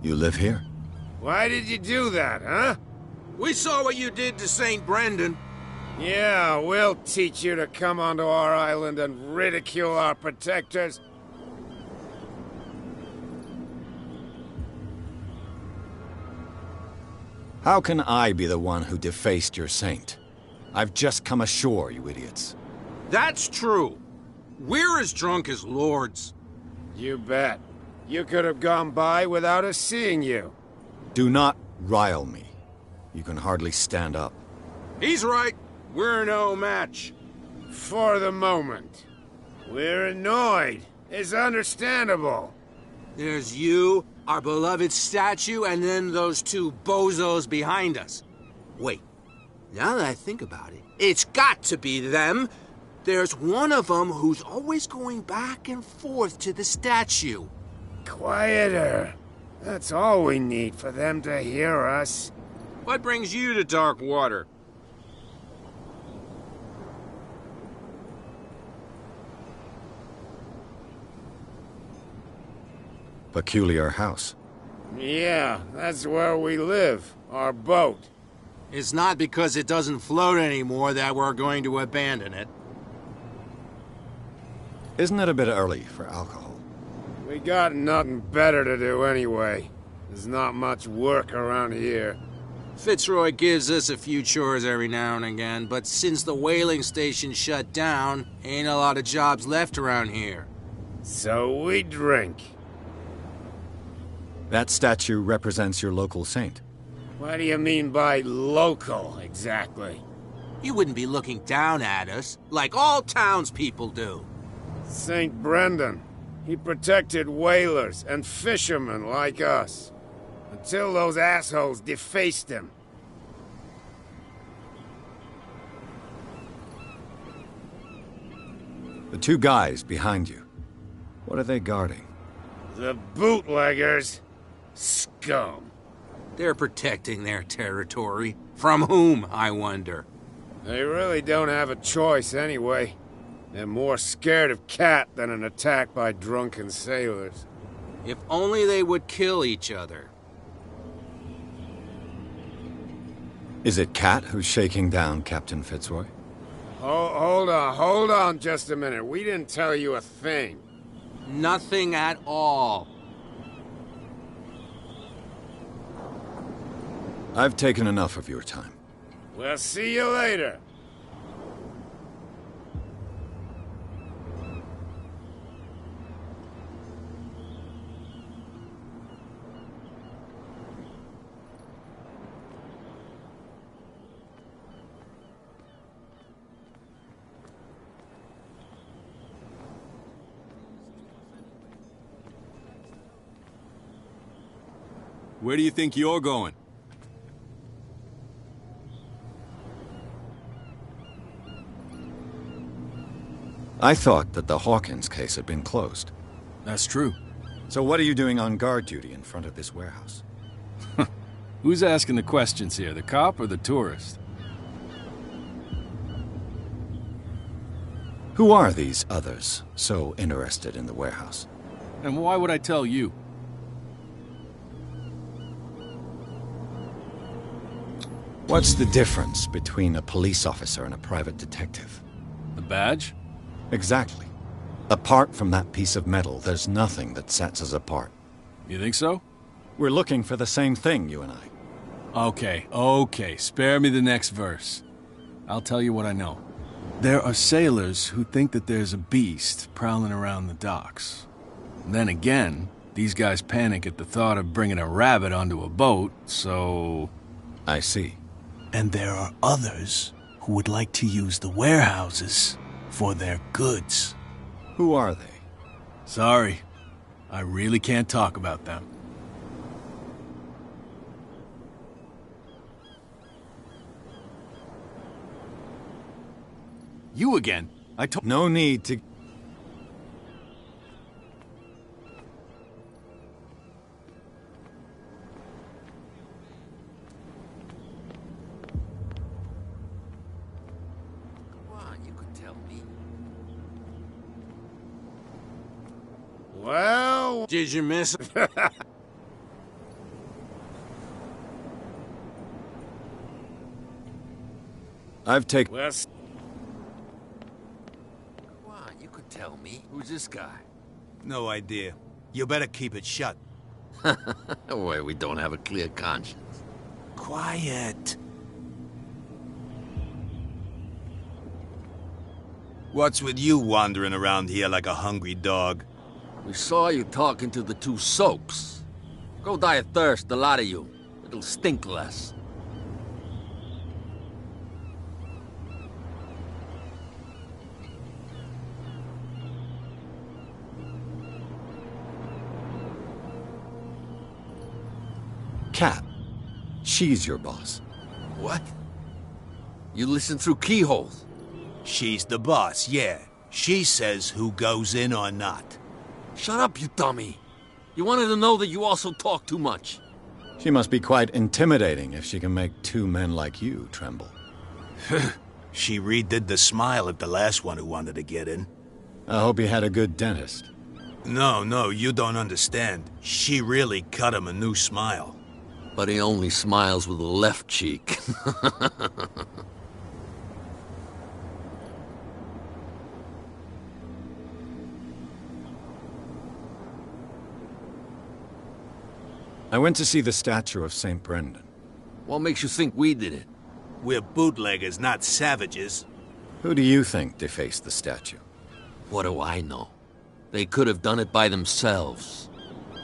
Speaker 2: You live here?
Speaker 5: Why did you do that, huh?
Speaker 7: We saw what you did to St. Brendan.
Speaker 5: Yeah, we'll teach you to come onto our island and ridicule our protectors.
Speaker 2: How can I be the one who defaced your saint? I've just come ashore, you idiots.
Speaker 7: That's true. We're as drunk as lords.
Speaker 5: You bet. You could have gone by without us seeing you.
Speaker 2: Do not rile me. You can hardly stand up.
Speaker 7: He's right. We're no match.
Speaker 5: For the moment. We're annoyed. It's understandable.
Speaker 7: There's you, our beloved statue, and then those two bozos behind us. Wait, now that I think about it, it's got to be them. There's one of them who's always going back and forth to the statue.
Speaker 5: Quieter. That's all we need for them to hear us.
Speaker 7: What brings you to dark water?
Speaker 2: Peculiar house.
Speaker 5: Yeah, that's where we live. Our boat.
Speaker 7: It's not because it doesn't float anymore that we're going to abandon it.
Speaker 2: Isn't it a bit early for alcohol?
Speaker 5: We got nothing better to do anyway. There's not much work around here.
Speaker 7: Fitzroy gives us a few chores every now and again, but since the whaling station shut down, ain't a lot of jobs left around here.
Speaker 5: So we drink.
Speaker 2: That statue represents your local saint.
Speaker 5: What do you mean by local, exactly?
Speaker 7: You wouldn't be looking down at us, like all townspeople do.
Speaker 5: St. Brendan. He protected whalers and fishermen like us. Until those assholes defaced him.
Speaker 2: The two guys behind you. What are they guarding?
Speaker 5: The bootleggers. Scum.
Speaker 7: They're protecting their territory. From whom, I wonder?
Speaker 5: They really don't have a choice anyway. They're more scared of Cat than an attack by drunken sailors.
Speaker 7: If only they would kill each other.
Speaker 2: Is it Cat who's shaking down Captain Fitzroy?
Speaker 5: Hold on just a minute. We didn't tell you a thing.
Speaker 7: Nothing at all.
Speaker 2: I've taken enough of your time.
Speaker 5: We'll see you later.
Speaker 17: Where do you think you're going?
Speaker 2: I thought that the Hawkins case had been closed.
Speaker 17: That's true.
Speaker 2: So what are you doing on guard duty in front of this warehouse?
Speaker 17: Who's asking the questions here, the cop or the tourist?
Speaker 2: Who are these others so interested in the warehouse?
Speaker 17: And why would I tell you?
Speaker 2: What's the difference between a police officer and a private detective?
Speaker 17: The badge?
Speaker 2: Exactly. Apart from that piece of metal, there's nothing that sets us apart.
Speaker 17: You think so?
Speaker 2: We're looking for the same thing, you and I.
Speaker 17: Okay. Spare me the next verse. I'll tell you what I know. There are sailors who think that there's a beast prowling around the docks. And then again, these guys panic at the thought of bringing a rabbit onto a boat, so...
Speaker 2: I see.
Speaker 18: And there are others who would like to use the warehouses for their goods.
Speaker 2: Who are they?
Speaker 17: Sorry. I really can't talk about them. You again. I told...
Speaker 2: No need to...
Speaker 5: Well...
Speaker 7: Did you miss it?
Speaker 2: I've taken...
Speaker 13: Wes? Come on, you could tell me. Who's this guy?
Speaker 14: No idea. You better keep it shut.
Speaker 13: Wait, we don't have a clear conscience.
Speaker 14: Quiet. What's with you wandering around here like a hungry dog?
Speaker 16: We saw you talking to the two soaks. Go die of thirst, the lot of you. It'll stink less.
Speaker 2: Cat. She's your boss.
Speaker 16: What? You listen through keyholes?
Speaker 14: She's the boss, yeah. She says who goes in or not.
Speaker 16: Shut up, you dummy. You wanted to know that you also talk too much.
Speaker 2: She must be quite intimidating if she can make two men like you tremble.
Speaker 14: She redid the smile at the last one who wanted to get in.
Speaker 2: I hope he had a good dentist.
Speaker 14: No, you don't understand. She really cut him a new smile.
Speaker 16: But he only smiles with the left cheek.
Speaker 2: I went to see the statue of St. Brendan.
Speaker 16: What makes you think we did it?
Speaker 14: We're bootleggers, not savages.
Speaker 2: Who do you think defaced the statue?
Speaker 16: What do I know? They could have done it by themselves.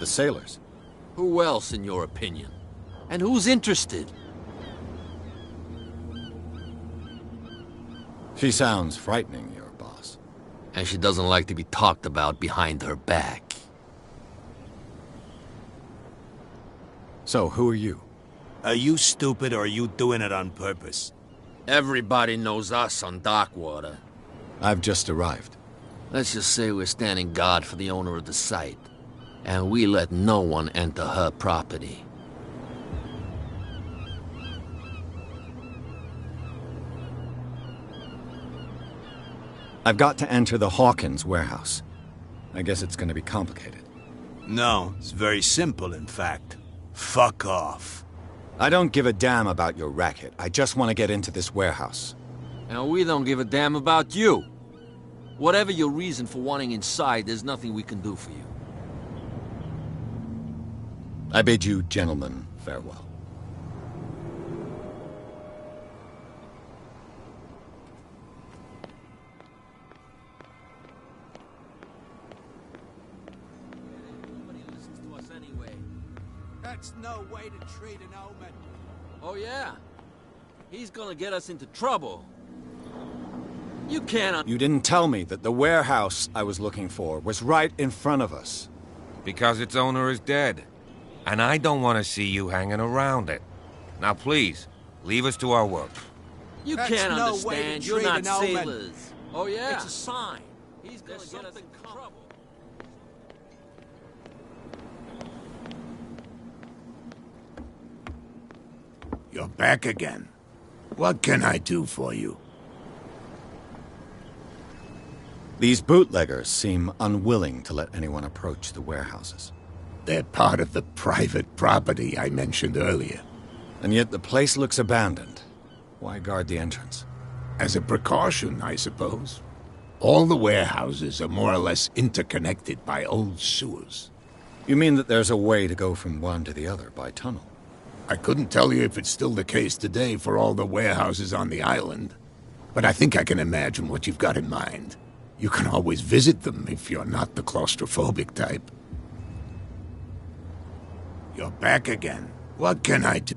Speaker 2: The sailors?
Speaker 16: Who else, in your opinion? And who's interested?
Speaker 2: She sounds frightening, your boss.
Speaker 16: And she doesn't like to be talked about behind her back.
Speaker 2: So, who are you?
Speaker 14: Are you stupid or are you doing it on purpose?
Speaker 16: Everybody knows us on Darkwater.
Speaker 2: I've just arrived.
Speaker 16: Let's just say we're standing guard for the owner of the site. And we let no one enter her property.
Speaker 2: I've got to enter the Hawkins warehouse. I guess it's going to be complicated.
Speaker 14: No, it's very simple, in fact. Fuck off.
Speaker 2: I don't give a damn about your racket. I just want to get into this warehouse.
Speaker 16: And we don't give a damn about you. Whatever your reason for wanting inside, there's nothing we can do for you.
Speaker 2: I bid you gentlemen farewell.
Speaker 14: That's no way to treat an omen.
Speaker 16: Oh, yeah? He's gonna get us into trouble. You can't...
Speaker 2: You didn't tell me that the warehouse I was looking for was right in front of us.
Speaker 6: Because its owner is dead. And I don't want to see you hanging around it. Now please, leave us to our work.
Speaker 16: You
Speaker 14: That's
Speaker 16: can't
Speaker 14: no
Speaker 16: understand.
Speaker 14: way to
Speaker 16: You're
Speaker 14: treat
Speaker 16: not
Speaker 14: an omen.
Speaker 16: sailors. Oh, yeah?
Speaker 8: It's a sign.
Speaker 16: He's gonna get us in trouble.
Speaker 5: You're back again. What can I do for you?
Speaker 2: These bootleggers seem unwilling to let anyone approach the warehouses.
Speaker 5: They're part of the private property I mentioned earlier.
Speaker 2: And yet the place looks abandoned. Why guard the entrance?
Speaker 5: As a precaution, I suppose. All the warehouses are more or less interconnected by old sewers.
Speaker 2: You mean that there's a way to go from one to the other by tunnel?
Speaker 5: I couldn't tell you if it's still the case today for all the warehouses on the island, but I think I can imagine what you've got in mind. You can always visit them if you're not the claustrophobic type. You're back again. What can I do?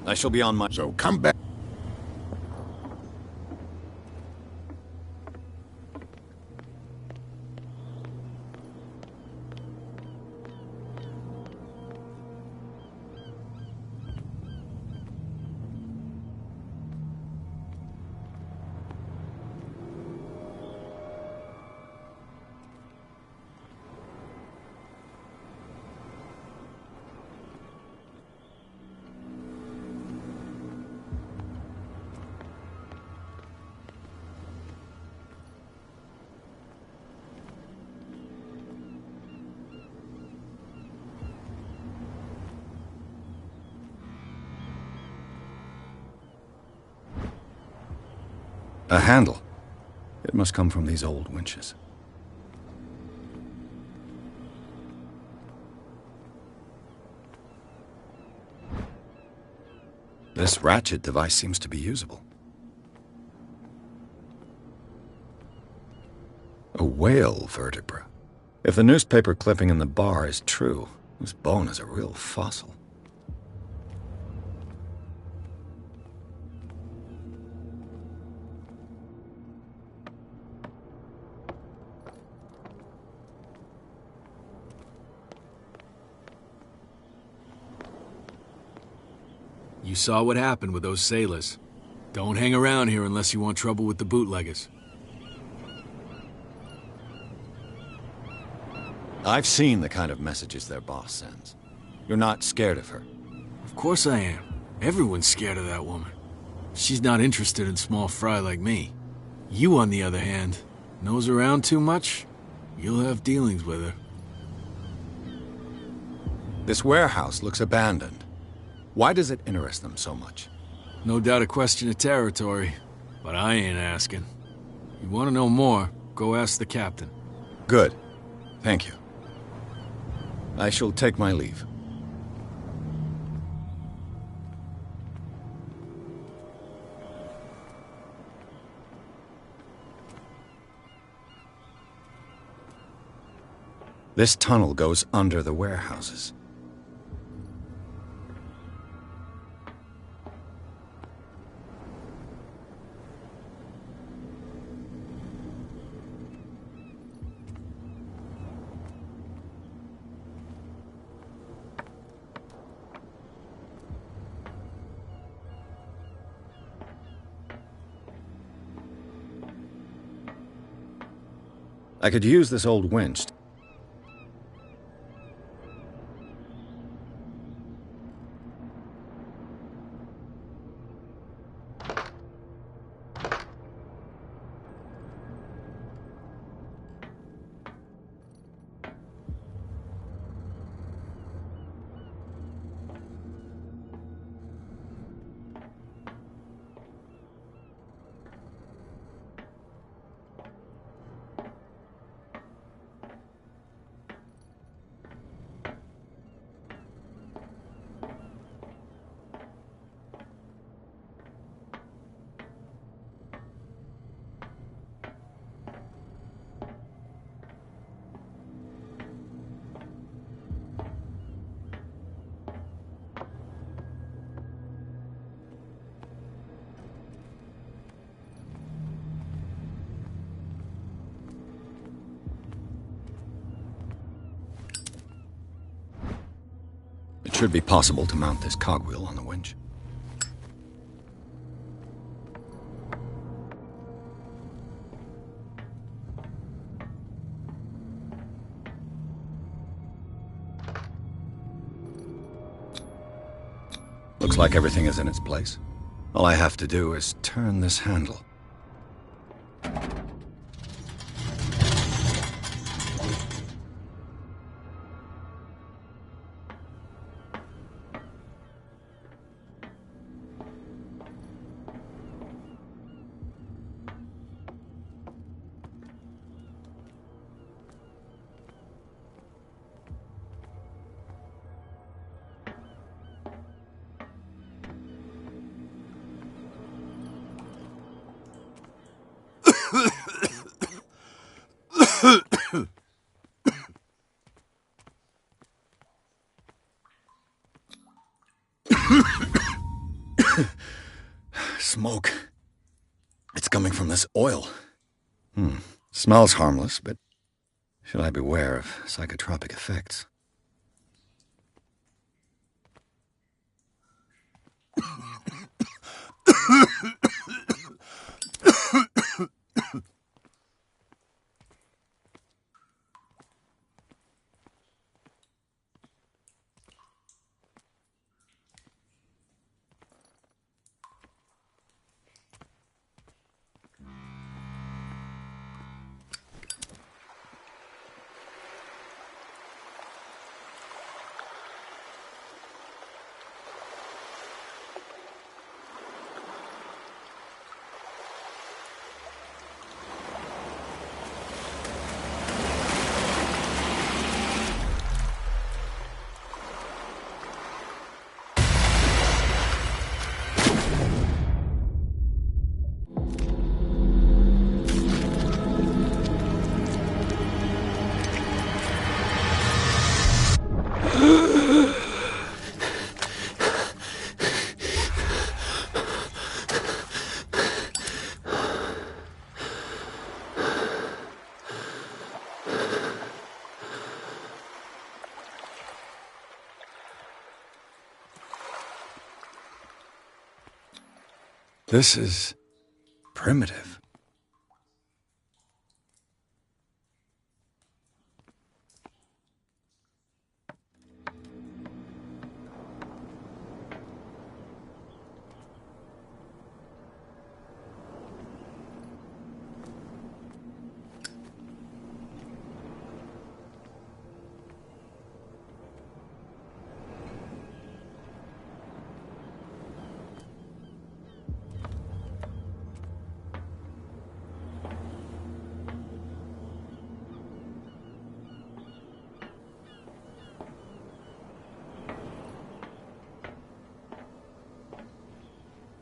Speaker 2: I shall be on my...
Speaker 5: So come back.
Speaker 2: A handle. It must come from these old winches. This ratchet device seems to be usable. A whale vertebra. If the newspaper clipping in the bar is true, this bone is a real fossil.
Speaker 17: You saw what happened with those sailors. Don't hang around here unless you want trouble with the bootleggers.
Speaker 2: I've seen the kind of messages their boss sends. You're not scared of her.
Speaker 17: Of course I am. Everyone's scared of that woman. She's not interested in small fry like me. You, on the other hand, nose around too much, you'll have dealings with her.
Speaker 2: This warehouse looks abandoned. Why does it interest them so much?
Speaker 17: No doubt a question of territory, but I ain't asking. You want to know more, go ask the captain.
Speaker 2: Good. Thank you. I shall take my leave. This tunnel goes under the warehouses. I could use this old winch. It should be possible to mount this cogwheel on the winch. Looks like everything is in its place. All I have to do is turn this handle. Smoke. It's coming from this oil. Smells harmless, but should I beware of psychotropic effects? This is primitive.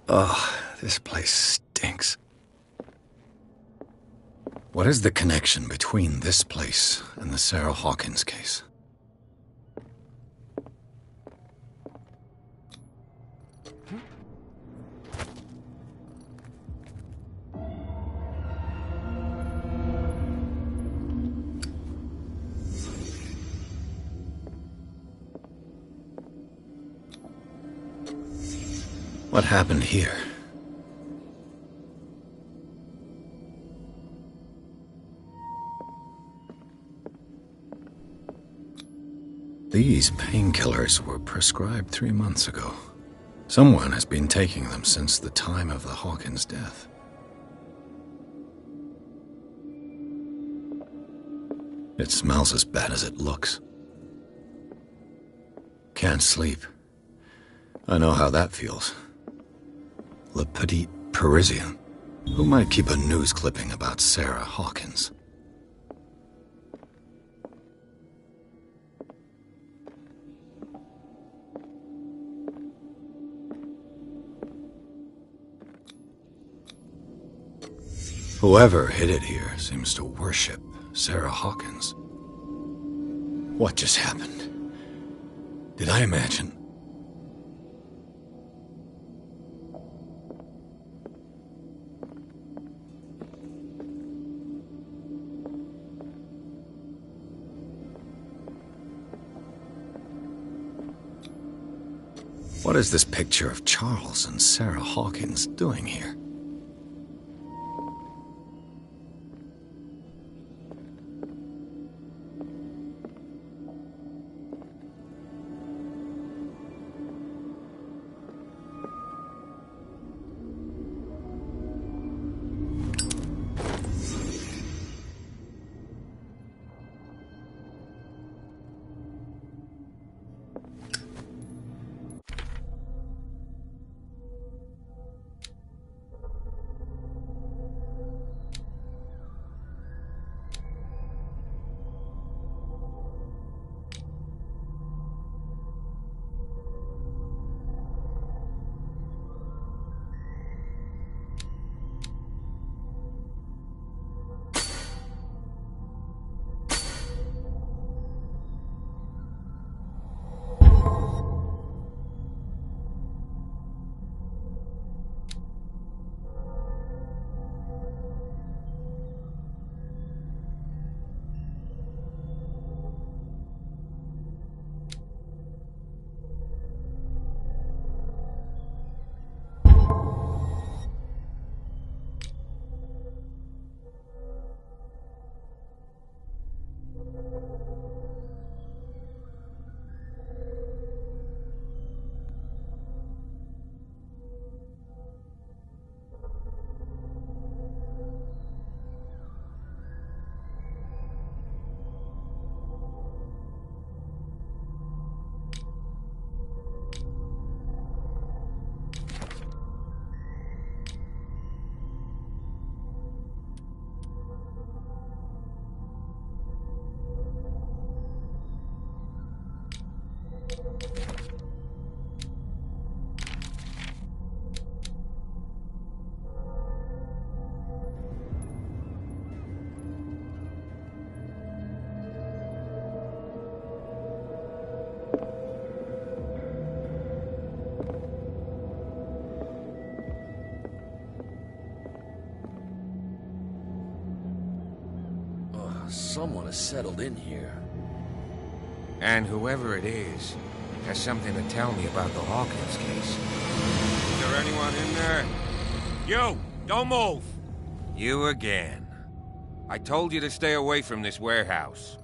Speaker 2: Ugh, this place stinks. What is the connection between this place and the Sarah Hawkins case? What happened here? These painkillers were prescribed 3 months ago. Someone has been taking them since the time of the Hawkins death. It smells as bad as it looks. Can't sleep. I know how that feels. Le Petit Parisien. Who might keep a news clipping about Sarah Hawkins? Whoever hid it here seems to worship Sarah Hawkins. What just happened? Did I imagine? What is this picture of Charles and Sarah Hawkins doing here?
Speaker 16: Someone has settled in here.
Speaker 6: And whoever it is has something to tell me about the Hawkins case. Is there anyone in there? You! Don't move! You again. I told you to stay away from this warehouse.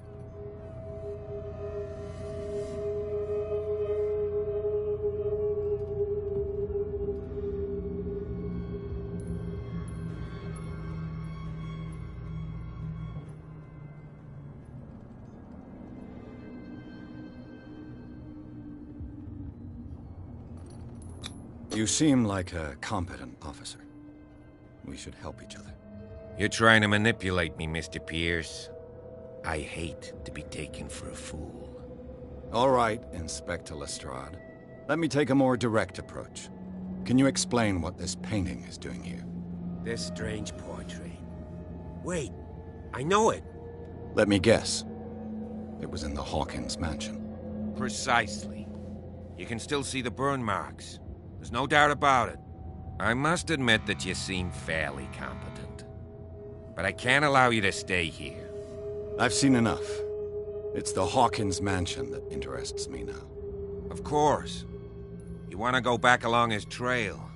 Speaker 2: You seem like a competent officer. We should help each other.
Speaker 6: You're trying to manipulate me, Mr. Pierce. I hate to be taken for a fool.
Speaker 2: All right, Inspector Lestrade. Let me take a more direct approach. Can you explain what this painting is doing here?
Speaker 13: This strange portrait. Wait, I know it.
Speaker 2: Let me guess. It was in the Hawkins mansion.
Speaker 6: Precisely. You can still see the burn marks. There's no doubt about it. I must admit that you seem fairly competent. But I can't allow you to stay here.
Speaker 2: I've seen enough. It's the Hawkins mansion that interests me now.
Speaker 6: Of course. You want to go back along his trail.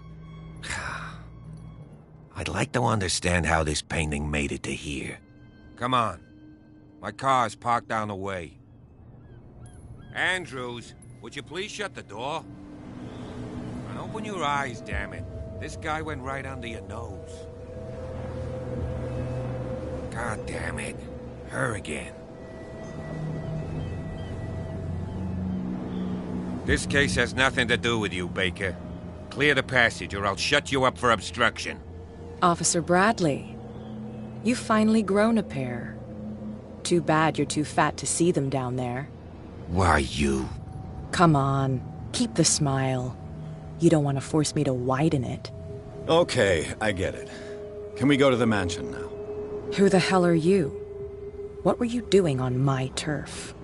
Speaker 6: I'd like to understand how this painting made it to here. Come on. My car's parked down the way. Andrews, would you please shut the door? And open your eyes, damn it. This guy went right under your nose. God damn it. Her again. This case has nothing to do with you, Baker. Clear the passage or I'll shut you up for obstruction.
Speaker 15: Officer Bradley, you've finally grown a pair. Too bad you're too fat to see them down there.
Speaker 6: Why, you...
Speaker 15: Come on, keep the smile. You don't want to force me to widen it.
Speaker 2: Okay, I get it. Can we go to the mansion now?
Speaker 15: Who the hell are you? What were you doing on my turf?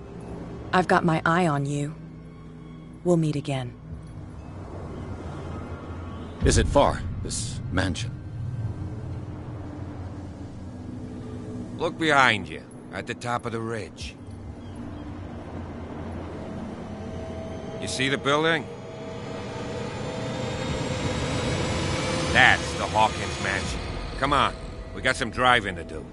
Speaker 15: I've got my eye on you. We'll meet again.
Speaker 2: Is it far, this mansion?
Speaker 6: Look behind you, at the top of the ridge. You see the building? That's the Hawkins mansion. Come on, we got some driving to do.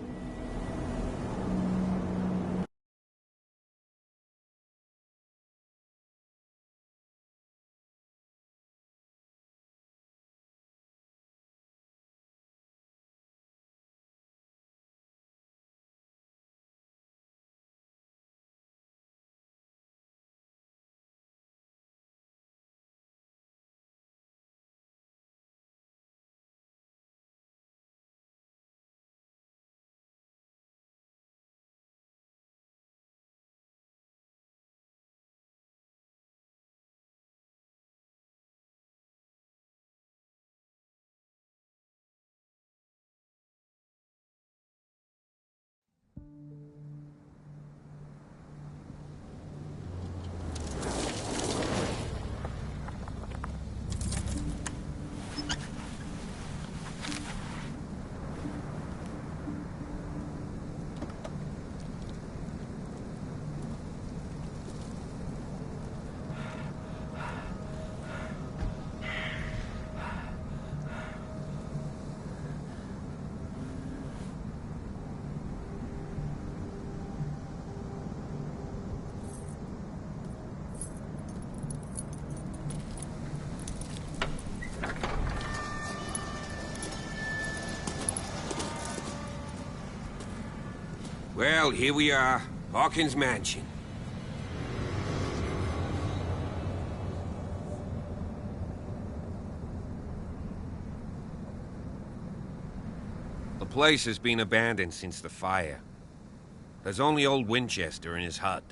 Speaker 6: Well, here we are. Hawkins Mansion. The place has been abandoned since the fire. There's only old Winchester in his hut.